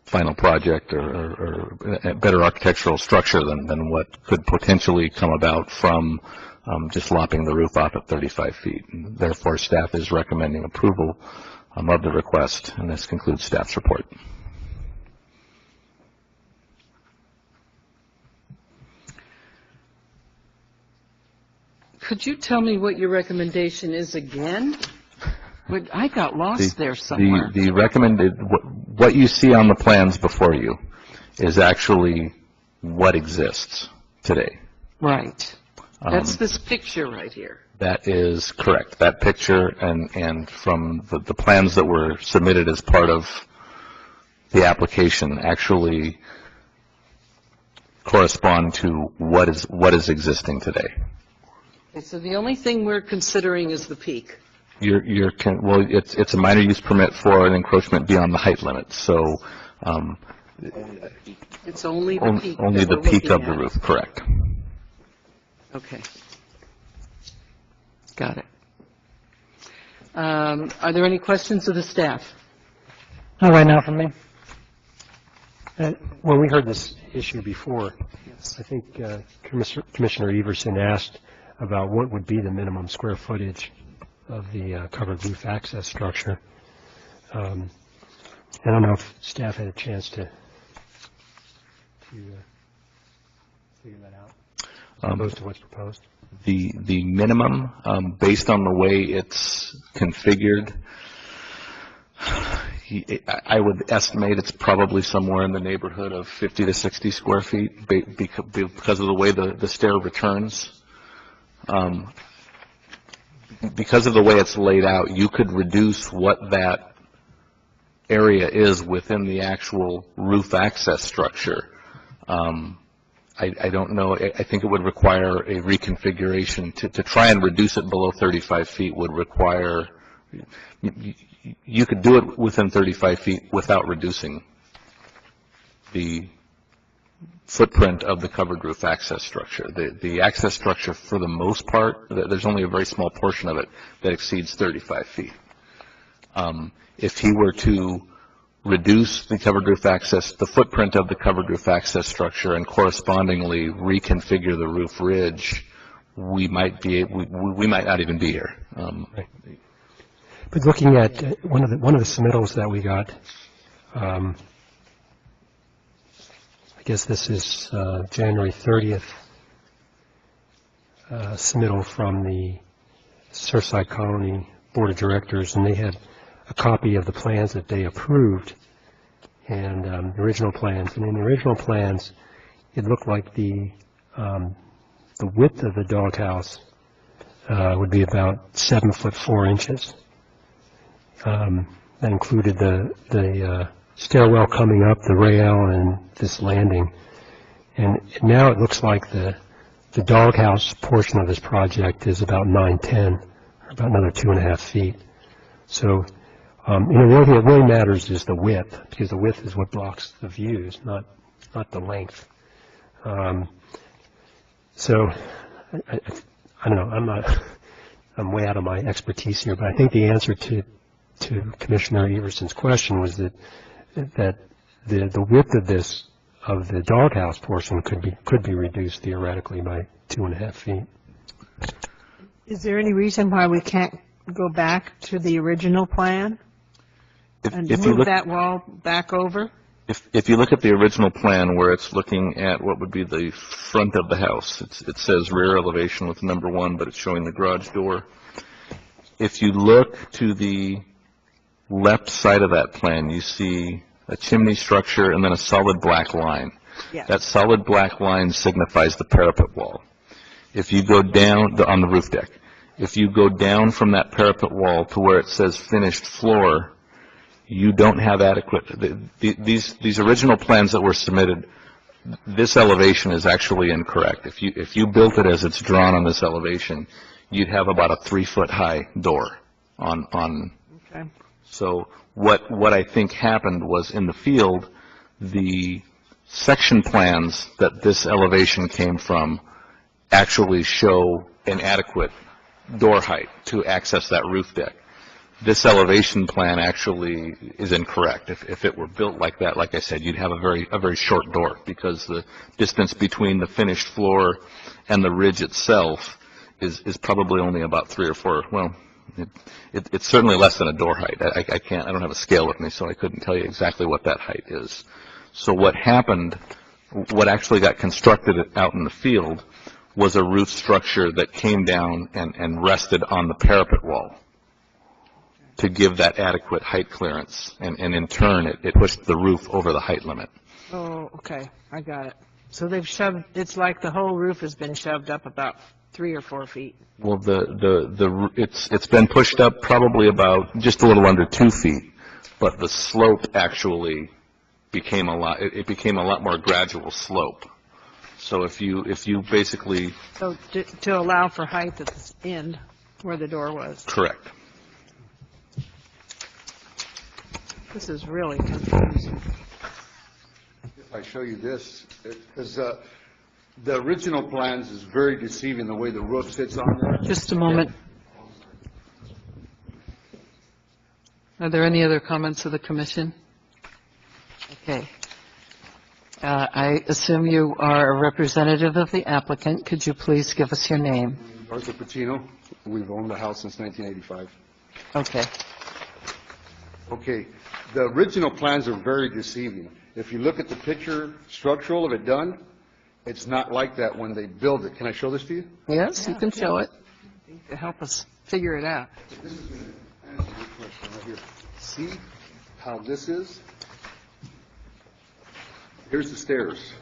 final project or a better architectural structure than what could potentially come about from just lopping the roof off at 35 feet. And therefore, staff is recommending approval of the request, and this concludes staff's report. Could you tell me what your recommendation is again? I got lost there somewhere. The recommended, what you see on the plans before you is actually what exists today. Right. That's this picture right here. That is correct. That picture and from the plans that were submitted as part of the application actually correspond to what is existing today. Okay, so the only thing we're considering is the peak. Well, it's a minor use permit for an encroachment beyond the height limit, so it's only the peak. Only the peak of the roof, correct. Okay. Got it. Are there any questions of the staff? Not right now from me. When we heard this issue before, I think Commissioner Everson asked about what would be the minimum square footage of the covered roof access structure. I don't know if staff had a chance to figure that out, as opposed to what's proposed. The minimum, based on the way it's configured, I would estimate it's probably somewhere in the neighborhood of 50 to 60 square feet because of the way the stair returns. Because of the way it's laid out, you could reduce what that area is within the actual roof access structure. I don't know. I think it would require a reconfiguration. To try and reduce it below 35 feet would require, you could do it within 35 feet without reducing the footprint of the covered roof access structure. The access structure, for the most part, there's only a very small portion of it that exceeds 35 feet. If he were to reduce the covered roof access, the footprint of the covered roof access structure, and correspondingly reconfigure the roof ridge, we might not even be here. Right. But looking at one of the submittals that we got, I guess this is January 30th submittal from the Surfside Colony Board of Directors, and they had a copy of the plans that they approved and the original plans. And in the original plans, it looked like the width of the doghouse would be about 7 foot 4 inches. That included the stairwell coming up, the rail, and this landing. And now it looks like the doghouse portion of this project is about 9'10", or about another 2.5 feet. So, what really matters is the width, because the width is what blocks the views, not the length. So, I don't know. I'm way out of my expertise here, but I think the answer to Commissioner Everson's question was that the width of the doghouse portion could be reduced theoretically by 2.5 feet. Is there any reason why we can't go back to the original plan and move that wall back over? If you look at the original plan where it's looking at what would be the front of the house, it says rear elevation with number 1, but it's showing the garage door. If you look to the left side of that plan, you see a chimney structure and then a solid black line. Yeah. That solid black line signifies the parapet wall. If you go down on the roof deck, if you go down from that parapet wall to where it says finished floor, you don't have adequate, these original plans that were submitted, this elevation is actually incorrect. If you built it as it's drawn on this elevation, you'd have about a 3-foot high door on. Okay. So what I think happened was, in the field, the section plans that this elevation came from actually show an adequate door height to access that roof deck. This elevation plan actually is incorrect. If it were built like that, like I said, you'd have a very short door, because the distance between the finished floor and the ridge itself is probably only about 3 or 4. Well, it's certainly less than a door height. I don't have a scale with me, so I couldn't tell you exactly what that height is. So what happened, what actually got constructed out in the field, was a roof structure that came down and rested on the parapet wall to give that adequate height clearance, and in turn, it pushed the roof over the height limit. Oh, okay, I got it. So they've shoved, it's like the whole roof has been shoved up about 3 or 4 feet. Well, it's been pushed up probably about just a little under 2 feet, but the slope actually became a lot more gradual slope. So if you basically... So to allow for height at the end where the door was. Correct. This is really confusing. If I show you this, because the original plans is very deceiving, the way the roof sits on there. Just a moment. Are there any other comments of the commission? Okay. I assume you are a representative of the applicant. Could you please give us your name? Arthur Patino. We've owned the house since 1985. Okay. Okay. The original plans are very deceiving. If you look at the picture structural of it done, it's not like that when they build it. Can I show this to you? Yes, you can show it. To help us figure it out. This is going to answer your question right here. See how this is? Here's the stairs.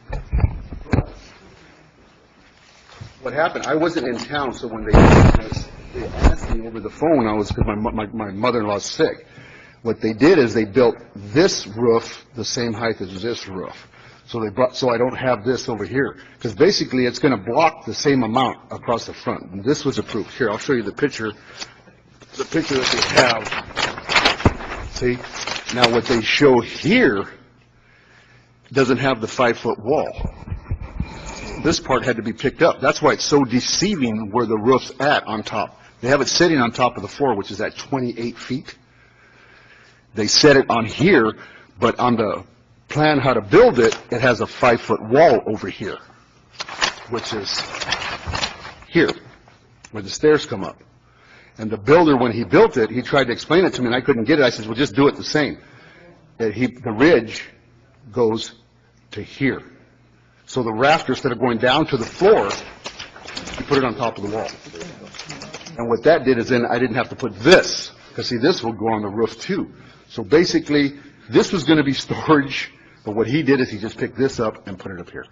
What happened, I wasn't in town, so when they asked me over the phone, because my mother-in-law's sick. What they did is they built this roof the same height as this roof. So I don't have this over here. Because basically it's going to block the same amount across the front. And this was approved. Here, I'll show you the picture that they have. See? Now what they show here doesn't have the 5-foot wall. this part had to be picked up. That's why it's so deceiving where the roof's at on top. They have it sitting on top of the floor, which is at 28 feet. They set it on here, but on the plan how to build it, it has a 5-foot wall over here, which is here, where the stairs come up. And the builder, when he built it, he tried to explain it to me, and I couldn't get it. I said, well, just do it the same. The ridge goes to here. So the rafter, instead of going down to the floor, he put it on top of the wall. And what that did is then I didn't have to put this, because see, this will go on the roof too. So basically, this was going to be storage, but what he did is he just picked this up and put it up here.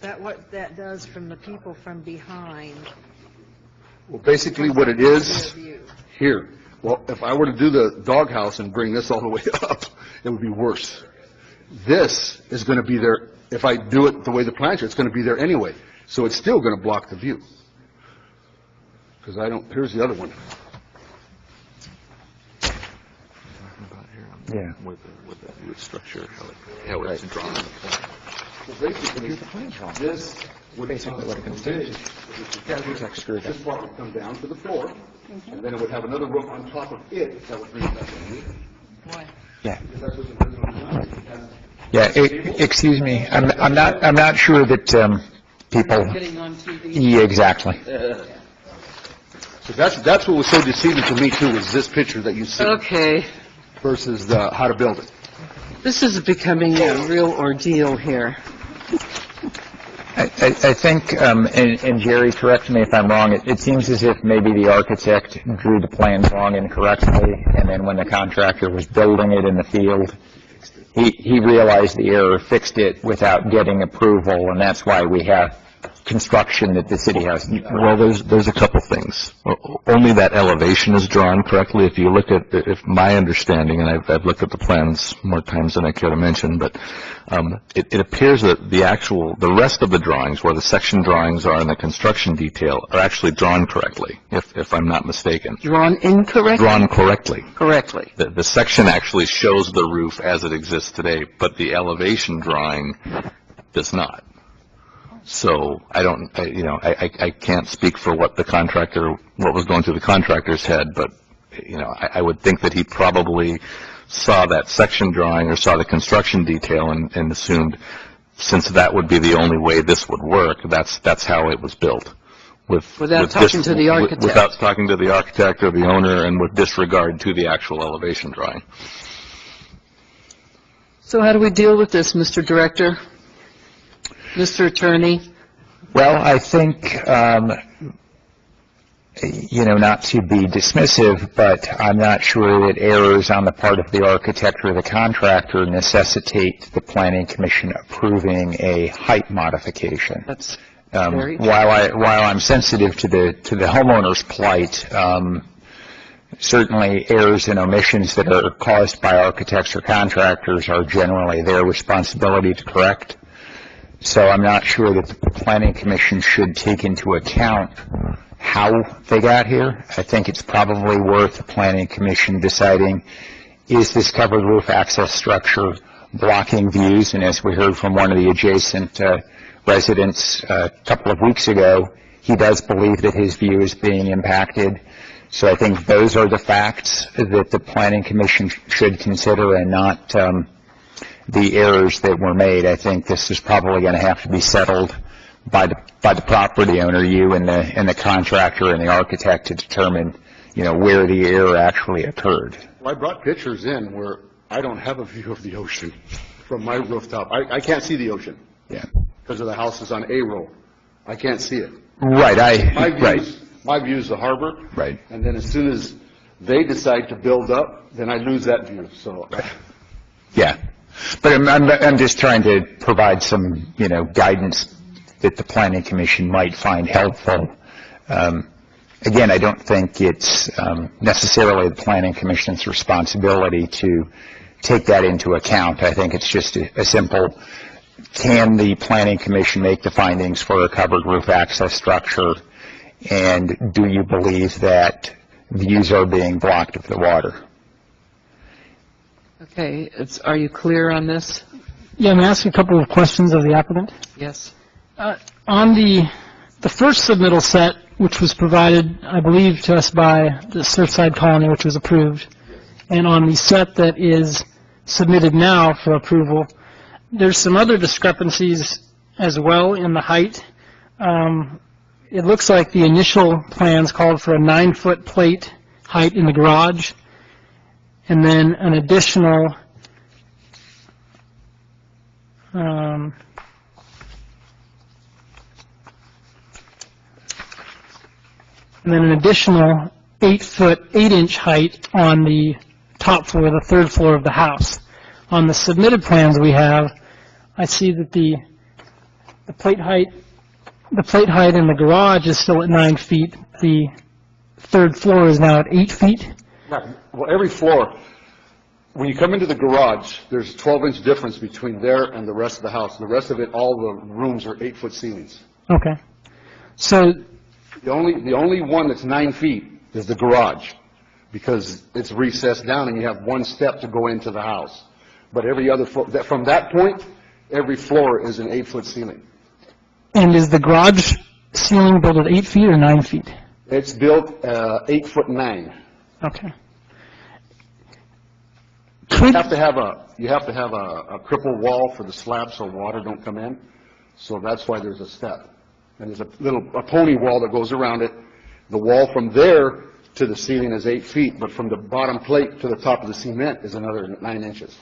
That what that does from the people from behind. Well, basically what it is, here. Well, if I were to do the doghouse and bring this all the way up, it would be worse. This is going to be there, if I do it the way the plans are, it's going to be there anyway. So it's still going to block the view. Because here's the other one. Yeah. With the root structure, how it's drawn. So basically, this would Basically what it comes to. This part would come down to the floor, and then it would have another roof on top of it that would bring it back in. Yeah. Yeah, excuse me, I'm not sure that, people. Getting on TV. Yeah, exactly. So that's what was so deceiving to me too, is this picture that you see Okay, versus how to build it. this is becoming a real ordeal here. I think, and Jerry, correct me if I'm wrong, it seems as if maybe the architect drew the plans wrong incorrectly, and then when the contractor was building it in the field, he realized the error, fixed it without getting approval, and that's why we have construction that the city has. Well, there's a couple things. Only that elevation is drawn correctly. If you look at, if my understanding, and I've looked at the plans more times than I care to mention, but it appears that the rest of the drawings, where the section drawings are and the construction detail, are actually drawn correctly, if I'm not mistaken. Drawn incorrectly? Drawn correctly. Correctly. The section actually shows the roof as it exists today, but the elevation drawing does not. So I can't speak for what was going through the contractor's head, but, I would think that he probably saw that section drawing or saw the construction detail and assumed, since that would be the only way this would work, that's how it was built. Without talking to the architect. Without talking to the architect or the owner, and with disregard to the actual elevation drawing. So how do we deal with this, Mr. Director? Mr. Attorney? Well, I think, not to be dismissive, but I'm not sure that errors on the part of the architect or the contractor necessitate the Planning Commission approving a height modification. That's very true. While I'm sensitive to the homeowner's plight, certainly errors and omissions that are caused by architects or contractors are generally their responsibility to correct. So I'm not sure that the Planning Commission should take into account how they got here. I think it's probably worth the Planning Commission deciding, is this covered roof access structure blocking views? And as we heard from one of the adjacent residents a couple of weeks ago, he does believe that his view is being impacted. So I think those are the facts that the Planning Commission should consider, and not the errors that were made. I think this is probably going to have to be settled by the property owner, you and the contractor and the architect, to determine, where the error actually occurred. Well, I brought pictures in where I don't have a view of the ocean from my rooftop. I can't see the ocean. Yeah. Because of the houses on A row. I can't see it. Right. My view is the harbor. Right. And then as soon as they decide to build up, then I lose that view. So. Yeah. But I'm just trying to provide some, guidance that the Planning Commission might find helpful. Again, I don't think it's necessarily the Planning Commission's responsibility to take that into account. I think it's just a simple, can the Planning Commission make the findings for a covered roof access structure, and do you believe that views are being blocked of the water? Okay, are you clear on this? Yeah, I'm going to ask a couple of questions of the applicant. Yes. On the first submittal set, which was provided, I believe, to us by the Surfside Colony, which was approved, and on the set that is submitted now for approval, there's some other discrepancies as well in the height. It looks like the initial plans called for a 9-foot plate height in the garage, and then an additional 8-foot, 8-inch height on the top floor, the third floor of the house. On the submitted plans we have, I see that the plate height in the garage is still at 9 feet. The third floor is now at 8 feet. Well, every floor, when you come into the garage, there's a 12-inch difference between there and the rest of the house. The rest of it, all the rooms are 8-foot ceilings. Okay. So The only one that's 9 feet is the garage, because it's recessed down and you have one step to go into the house. But every other floor, from that point, every floor is an 8-foot ceiling. And is the garage ceiling built at 8 feet or 9 feet? It's built 8'9". Okay. You have to have a cripple wall for the slab so water don't come in. So that's why there's a step. And there's a pony wall that goes around it. The wall from there to the ceiling is 8 feet, but from the bottom plate to the top of the cement is another 9 inches.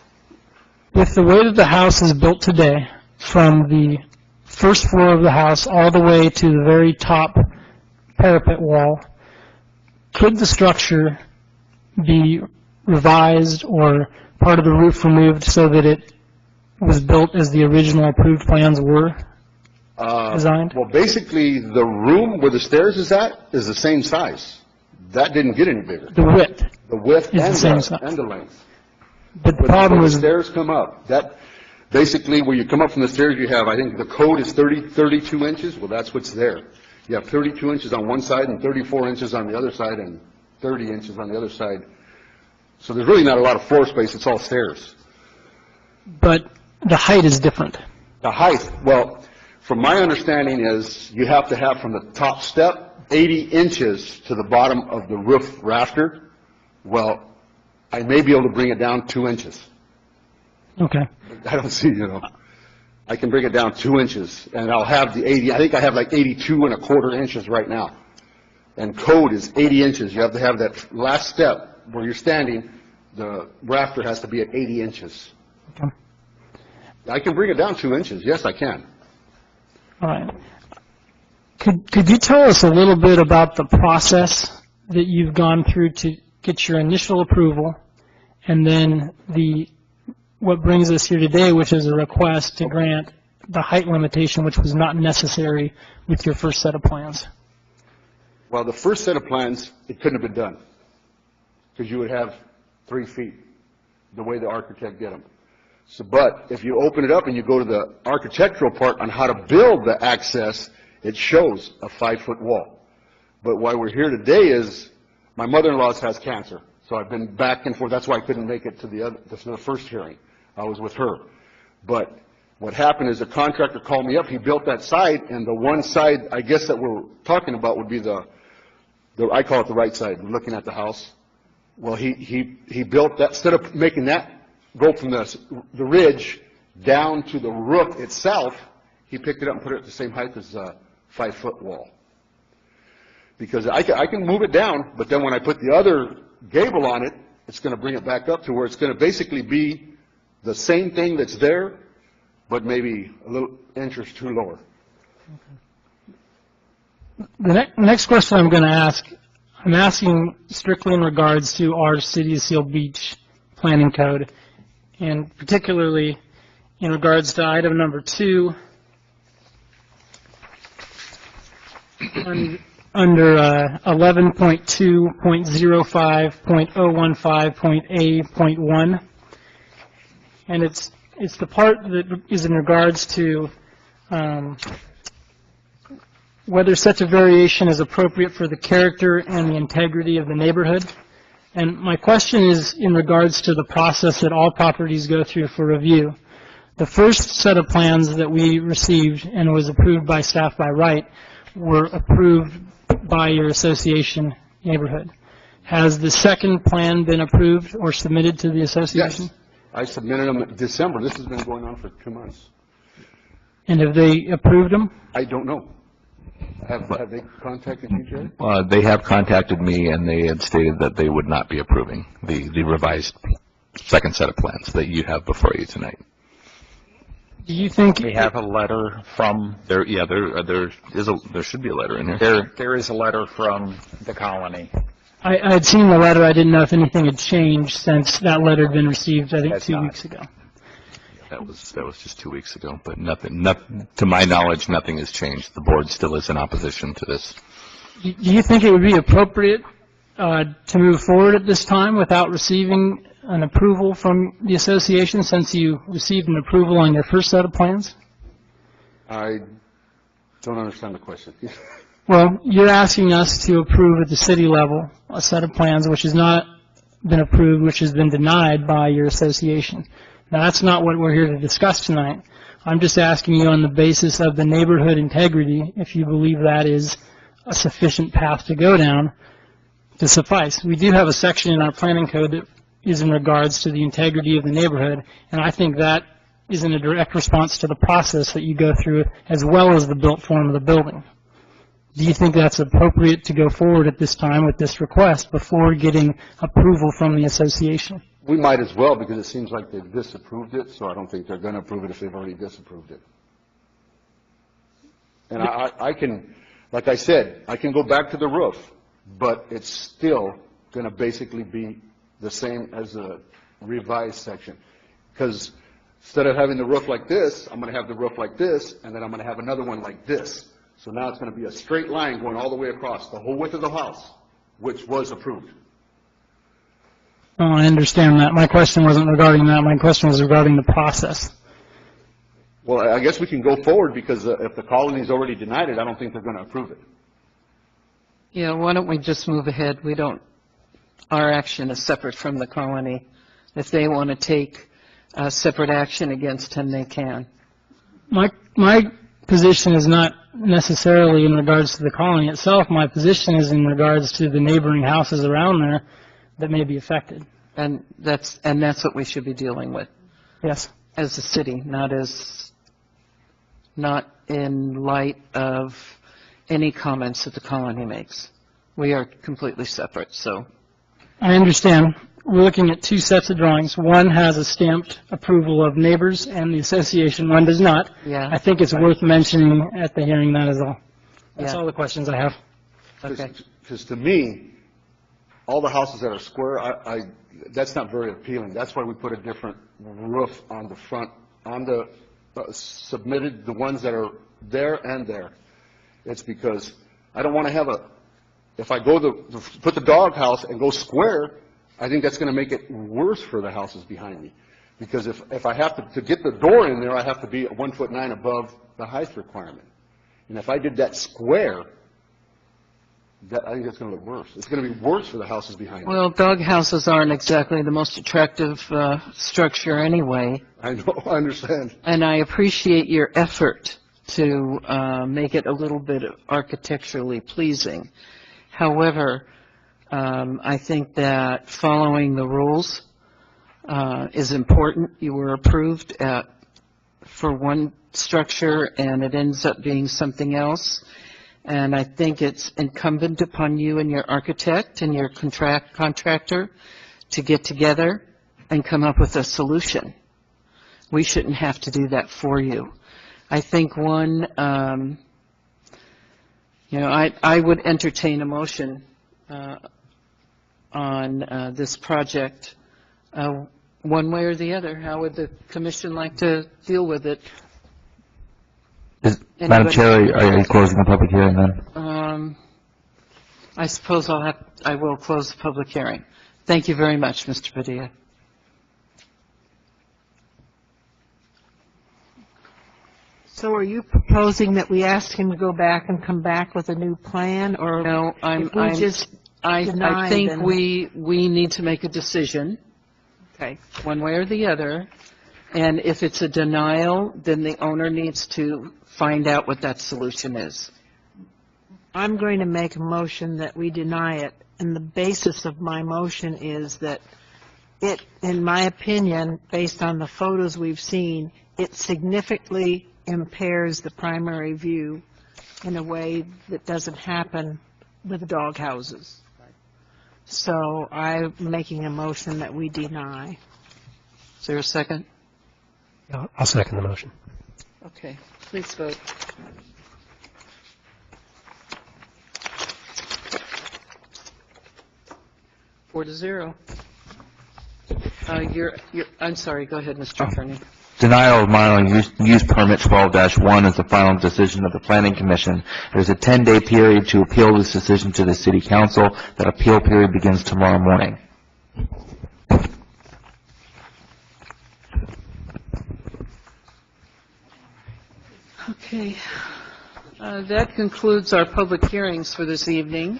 With the way that the house is built today, from the first floor of the house all the way to the very top parapet wall, could the structure be revised or part of the roof removed so that it was built as the original approved plans were designed? Well, basically, the room where the stairs is at is the same size. That didn't get any bigger. The width? The width is and the same size. And the length. But the problem when was the stairs come up, that, basically, where you come up from the stairs, you have, I think the code is 32 inches. Well, that's what's there. You have 32 inches on one side and 34 inches on the other side and 30 inches on the other side. So there's really not a lot of floor space. It's all stairs. But the height is different. The height, well, from my understanding is you have to have from the top step 80 inches to the bottom of the roof rafter. Well, I may be able to bring it down 2 inches. Okay. I don't see, I can bring it down 2 inches, and I'll have the 80, I think I have like 82¼ inches right now. And code is 80 inches. You have to have that last step where you're standing, the rafter has to be at 80 inches. Okay. I can bring it down 2 inches. Yes, I can. All right. Could you tell us a little bit about the process that you've gone through to get your initial approval, and then what brings us here today, which is a request to grant the height limitation, which was not necessary with your first set of plans? Well, the first set of plans, it couldn't have been done, because you would have 3 feet, the way the architect did them. So, but if you open it up and you go to the architectural part on how to build the access, it shows a 5-foot wall. But why we're here today is my mother-in-law has cancer, so I've been back and forth. That's why I couldn't make it to the first hearing. I was with her. But what happened is the contractor called me up. He built that side, and the one side, I guess, that we're talking about would be I call it the right side, looking at the house. Well, he built that, instead of making that go from the ridge down to the roof itself, he picked it up and put it at the same height as a 5-foot wall. Because I can move it down, but then when I put the other gable on it, it's going to bring it back up to where it's going to basically be the same thing that's there, but maybe a little inch or two lower. The next question I'm going to ask, I'm asking strictly in regards to our City of Seal Beach planning code, and particularly in regards to item number 2, under 11.2.05.015.A.1, and it's the part that is in regards to whether such a variation is appropriate for the character and the integrity of the neighborhood. And my question is in regards to the process that all properties go through for review. The first set of plans that we received and was approved by staff by right were approved by your association neighborhood. Has the second plan been approved or submitted to the association? Yes, I submitted them in December. This has been going on for 2 months. And have they approved them? I don't know. Have they contacted you, Jerry? They have contacted me, and they had stated that they would not be approving the revised second set of plans that you have before you tonight. Do you think... We have a letter from, There should be a letter in here. there is a letter from the colony. I had seen the letter. I didn't know if anything had changed since that letter had been received, I think, Has 2 not. weeks ago. That was just 2 weeks ago, but nothing, to my knowledge, nothing has changed. The board still is in opposition to this. Do you think it would be appropriate to move forward at this time without receiving an approval from the association, since you received an approval on your first set of plans? I don't understand the question. Well, you're asking us to approve at the city level a set of plans which has not been approved, which has been denied by your association. Now, that's not what we're here to discuss tonight. I'm just asking you on the basis of the neighborhood integrity, if you believe that is a sufficient path to go down to suffice. We do have a section in our planning code that is in regards to the integrity of the neighborhood, and I think that is in a direct response to the process that you go through, as well as the built form of the building. Do you think that's appropriate to go forward at this time with this request before getting approval from the association? We might as well, because it seems like they've disapproved it, so I don't think they're going to approve it if they've already disapproved it. And I can, like I said, I can go back to the roof, but it's still going to basically be the same as the revised section. Because instead of having the roof like this, I'm going to have the roof like this, and then I'm going to have another one like this. So now it's going to be a straight line going all the way across the whole width of the house, which was approved. Oh, I understand that. My question wasn't regarding that. My question was regarding the process. Well, I guess we can go forward, because if the colony's already denied it, I don't think they're going to approve it. Yeah, why don't we just move ahead? Our action is separate from the colony. If they want to take separate action against him, they can. My position is not necessarily in regards to the colony itself. My position is in regards to the neighboring houses around there that may be affected. And that's what we should be dealing with. Yes. As a city, not in light of any comments that the colony makes. We are completely separate, so. I understand. We're looking at 2 sets of drawings. One has a stamped approval of neighbors and the association. One does not. Yeah. I think it's worth mentioning at the hearing, that is all. That's Yeah. all the questions I have. Okay. Because to me, all the houses that are square, that's not very appealing. That's why we put a different roof on the front, on the submitted, the ones that are there and there. It's because I don't want to have if I go put the doghouse and go square, I think that's going to make it worse for the houses behind me. Because if I have to get the door in there, I have to be 1'9" above the height requirement. And if I did that square, I think that's going to look worse. It's going to be worse for the houses behind me. Well, dog houses aren't exactly the most attractive structure anyway. I know, I understand. And I appreciate your effort to make it a little bit architecturally pleasing. However, I think that following the rules is important. You were approved for one structure, and it ends up being something else. And I think it's incumbent upon you and your architect and your contractor to get together and come up with a solution. We shouldn't have to do that for you. I think I would entertain a motion on this project one way or the other. How would the commission like to deal with it? Madam Chair, are you closing the public hearing then? I suppose I will close the public hearing. Thank you very much, Mr. Padilla. So are you proposing that we ask him to go back and come back with a new plan, or No, I think we need to make a decision, Okay. one way or the other, And if it's a denial, then the owner needs to find out what that solution is. I'm going to make a motion that we deny it, and the basis of my motion is that it, in my opinion, based on the photos we've seen, it significantly impairs the primary view in a way that doesn't happen with dog houses. So I'm making a motion that we deny. Is there a second? I'll second the motion. Okay, please vote. Four to zero. I'm sorry, go ahead, Mr. Attorney. Denial of minor use permit 12-1 is the final decision of the Planning Commission. There's a 10-day period to appeal this decision to the City Council. That appeal period begins tomorrow morning. Okay. That concludes our public hearings for this evening.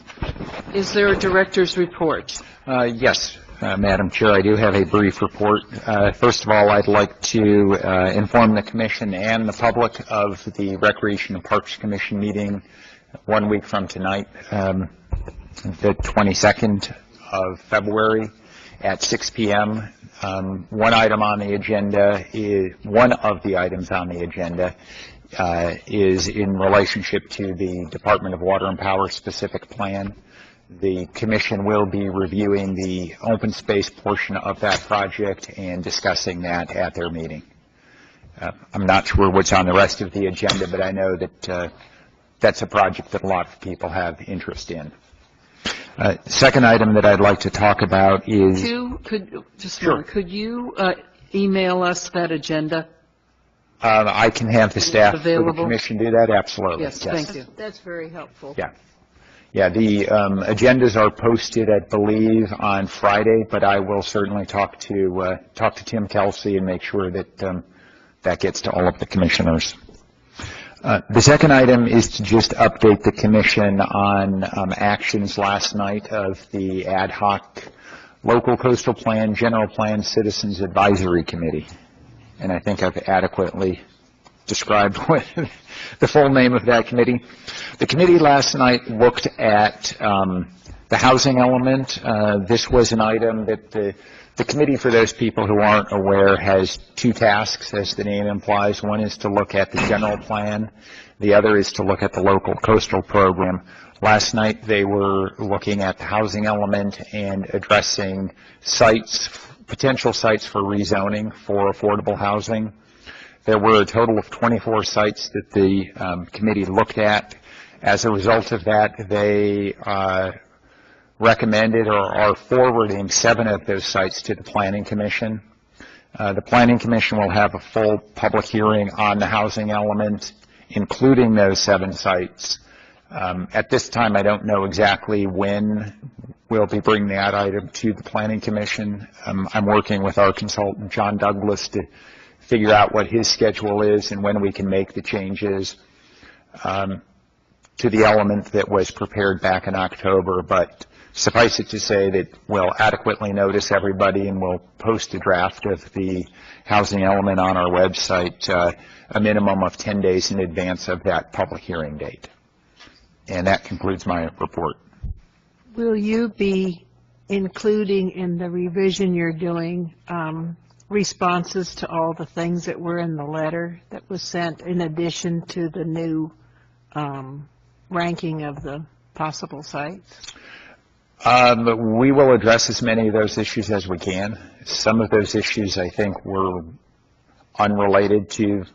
Is there a director's report? Yes, Madam Chair, I do have a brief report. First of all, I'd like to inform the Commission and the public of the Recreation and Parks Commission meeting 1 week from tonight, the 22nd of February at 6 p.m. One of the items on the agenda is in relationship to the Department of Water and Power specific plan. The Commission will be reviewing the open space portion of that project and discussing that at their meeting. I'm not sure what's on the rest of the agenda, but I know that that's a project that a lot of people have interest in. Second item that I'd like to talk about is... Could you email us that agenda? I can have the staff of the Commission do that, absolutely. Yes, thank you. That's very helpful. Yeah, the agendas are posted, I believe, on Friday, but I will certainly talk to Tim Kelsey and make sure that that gets to all of the commissioners. The second item is to just update the Commission on actions last night of the ad hoc Local Coastal Plan, General Plan Citizens Advisory Committee. And I think I've adequately described what the full name of that committee. The committee last night looked at the housing element. This was an item that the committee, for those people who aren't aware, has two tasks, as the name implies. One is to look at the general plan. The other is to look at the local coastal program. Last night they were looking at the housing element and addressing potential sites for rezoning for affordable housing. There were a total of 24 sites that the committee looked at. As a result of that, they recommended or are forwarding 7 of those sites to the Planning Commission. The Planning Commission will have a full public hearing on the housing element, including those 7 sites. At this time, I don't know exactly when we'll be bringing that item to the Planning Commission. I'm working with our consultant, John Douglas, to figure out what his schedule is and when we can make the changes to the element that was prepared back in October. But suffice it to say that we'll adequately notice everybody and we'll post a draft of the housing element on our website a minimum of 10 days in advance of that public hearing date. And that concludes my report. Will you be including in the revision you're doing responses to all the things that were in the letter that was sent, in addition to the new ranking of the possible sites? We will address as many of those issues as we can. Some of those issues, I think, were unrelated to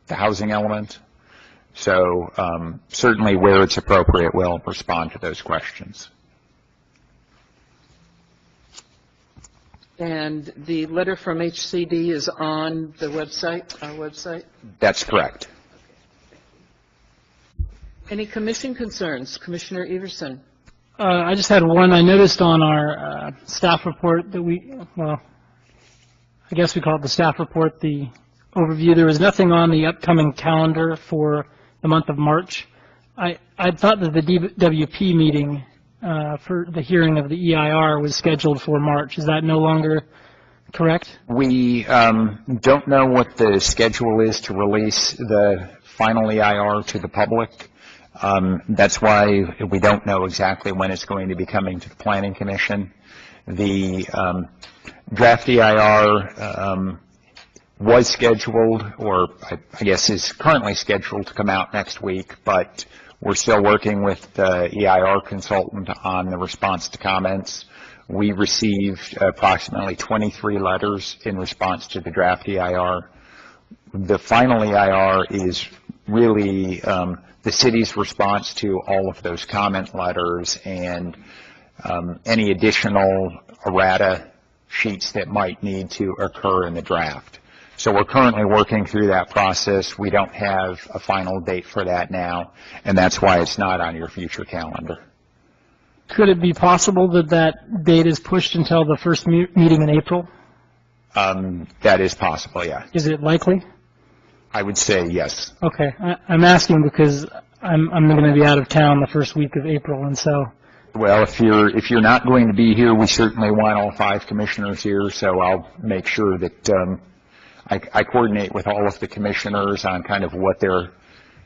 the housing element. So certainly where it's appropriate, we'll respond to those questions. And the letter from HCD is on the website, our website? That's correct. Any commission concerns? Commissioner Everson? I just had one. I noticed on our staff report that I guess we call it the staff report, the overview. There was nothing on the upcoming calendar for the month of March. I thought that the DWP meeting for the hearing of the EIR was scheduled for March. Is that no longer correct? We don't know what the schedule is to release the final EIR to the public. That's why we don't know exactly when it's going to be coming to the Planning Commission. The draft EIR was scheduled, or I guess is currently scheduled to come out next week, but we're still working with the EIR consultant on the response to comments. We received approximately 23 letters in response to the draft EIR. The final EIR is really the city's response to all of those comment letters and any additional errata sheets that might need to occur in the draft. So we're currently working through that process. We don't have a final date for that now, and that's why it's not on your future calendar. Could it be possible that that date is pushed until the first meeting in April? That is possible, yeah. Is it likely? I would say yes. Okay. I'm asking because I'm going to be out of town the first week of April, and so... Well, if you're not going to be here, we certainly want all 5 commissioners here, so I'll make sure that I coordinate with all of the commissioners on kind of what their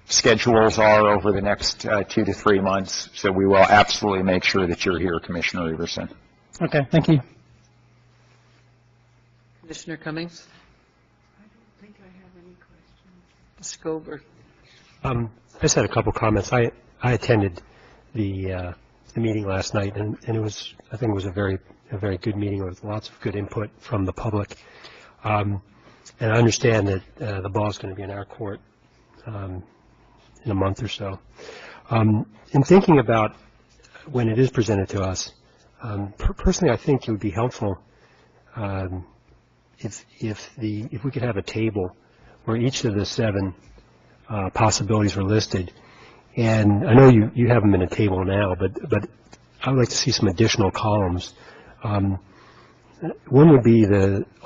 schedules are over the next 2 to 3 months. So we will absolutely make sure that you're here, Commissioner Everson. Okay, thank you. Commissioner Cummings? I don't think I have any questions. Scober. I just had a couple comments. I attended the meeting last night, and it was, I think it was a very good meeting with lots of good input from the public. And I understand that the ball is going to be in our court in a month or so. In thinking about when it is presented to us, personally, I think it would be helpful if we could have a table where each of the 7 possibilities were listed. And I know you have them in a table now, but I would like to see some additional columns. One would be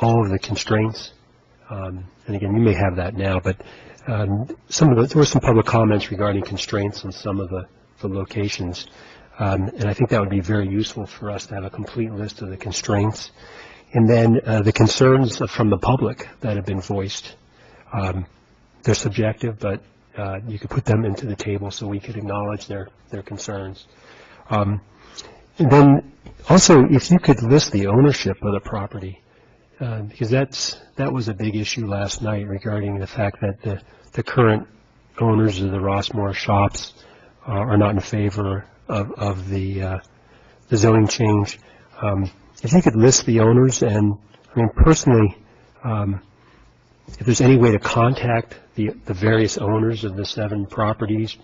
all of the constraints. And again, you may have that now, but there were some public comments regarding constraints on some of the locations, and I think that would be very useful for us to have a complete list of the constraints. And then the concerns from the public that have been voiced. They're subjective, but you could put them into the table so we could acknowledge their concerns. And then also, if you could list the ownership of the property, because that was a big issue last night regarding the fact that the current owners of the Rossmore shops are not in favor of the zoning change. If you could list the owners, and I mean personally, if there's any way to contact the various owners of the 7 properties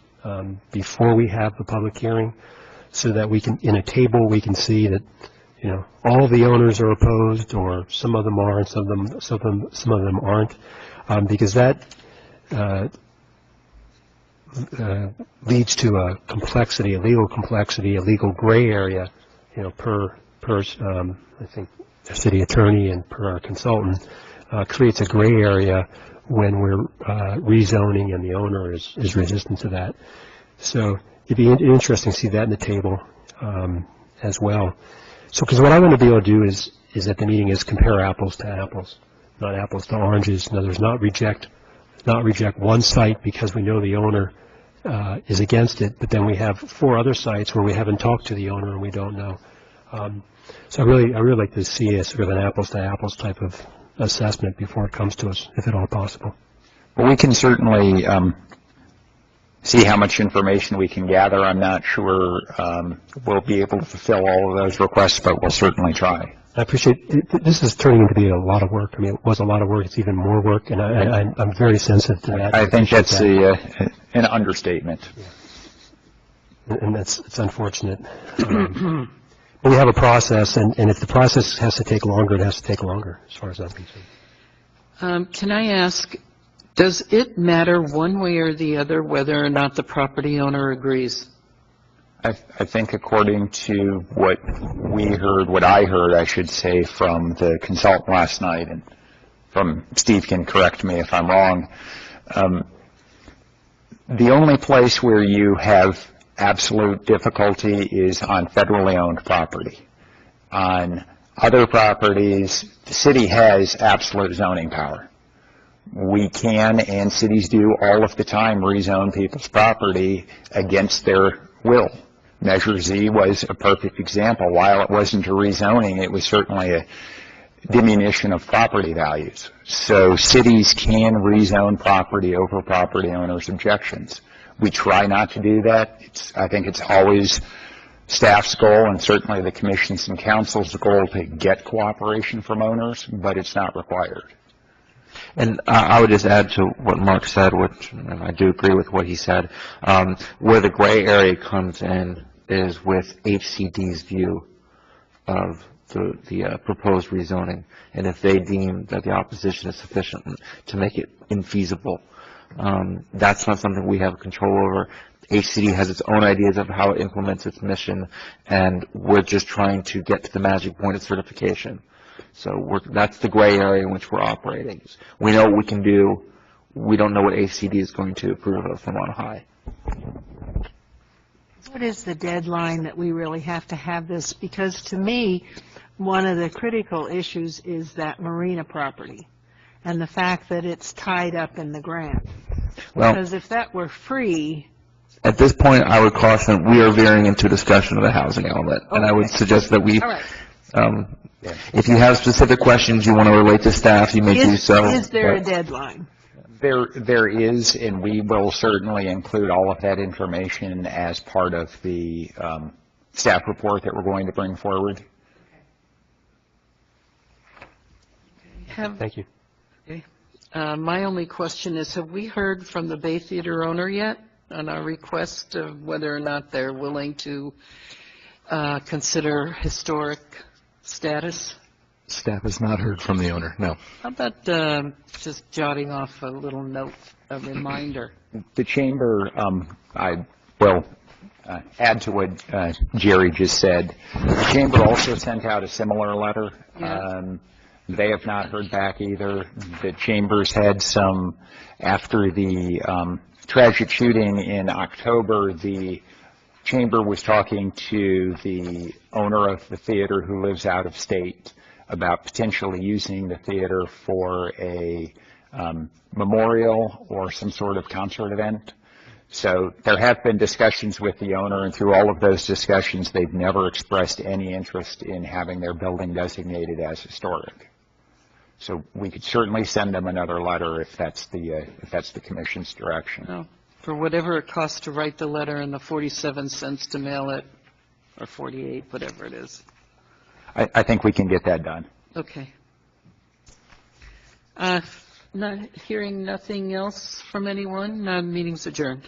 before we have the public hearing, so that we can, in a table, we can see that, you know, all the owners are opposed, or some of them are, and some of them aren't, because that leads to a complexity, a legal complexity, a legal gray area, you know, per I think the city attorney and per our consultant, creates a gray area when we're rezoning and the owner is resistant to that. So it'd be interesting to see that in the table as well. So, because what I want to be able to do is at the meeting is compare apples to apples, not apples to oranges. In other words, not reject one site because we know the owner is against it, but then we have 4 other sites where we haven't talked to the owner and we don't know. So I really like to see a sort of an apples to apples type of assessment before it comes to us, if at all possible. Well, we can certainly see how much information we can gather. I'm not sure we'll be able to fulfill all of those requests, but we'll certainly try. I appreciate it. This is turning into be a lot of work. I mean, it was a lot of work. It's even more work, and I'm very sensitive to that. I think that's an understatement. Yeah. And it's unfortunate. But we have a process, and if the process has to take longer, it has to take longer, as far as I'm concerned. Can I ask, does it matter one way or the other whether or not the property owner agrees? I think according to what I heard, I should say, from the consultant last night, and from Steve can correct me if I'm wrong, the only place where you have absolute difficulty is on federally owned property. On Other properties, the city has absolute zoning power. We can, and cities do all of the time, rezone people's property against their will. Measure Z was a perfect example. While it wasn't a rezoning, it was certainly a diminution of property values. So cities can rezone property over property owners' objections. We try not to do that. I think it's always staff's goal and certainly the commission's and council's goal to get cooperation from owners, but it's not required. And I would just add to what Mark said, which and I do agree with what he said, where the gray area comes in is with HCD's view of the proposed rezoning, and if they deem that the opposition is sufficient to make it infeasible, that's not something we have control over. HCD has its own ideas of how it implements its mission, and we're just trying to get to the magic point of certification. So that's the gray area in which we're operating. We know what we can do. We don't know what HCD is going to approve of from on high. What is the deadline that we really have to have this? Because to me, one of the critical issues is that marina property and the fact that it's tied up in the grant. Well, Because if that were free... At this point, I would caution we are veering into discussion of the housing element, and I would suggest that we... All right. If you have specific questions you want to relate to staff, you may do so. Is there a deadline? There is, and we will certainly include all of that information as part of the staff report that we're going to bring forward. Thank you. Okay. My only question is, have we heard from the Bay Theater owner yet on our request of whether or not they're willing to consider historic status? Staff has not heard from the owner, no. How about just jotting off a little note, a reminder? The chamber, I will add to what Jerry just said. The chamber also sent out a similar letter. Yeah. They have not heard back either. The chambers had some, after the tragic shooting in October, the chamber was talking to the owner of the theater who lives out of state about potentially using the theater for a memorial or some sort of concert event. So there have been discussions with the owner, and through all of those discussions, they've never expressed any interest in having their building designated as historic. So we could certainly send them another letter if that's the commission's direction. No. For whatever it costs to write the letter and the 47 cents to mail it, or 48, whatever it is. I think we can get that done. Okay. Not hearing nothing else from anyone, meeting's adjourned.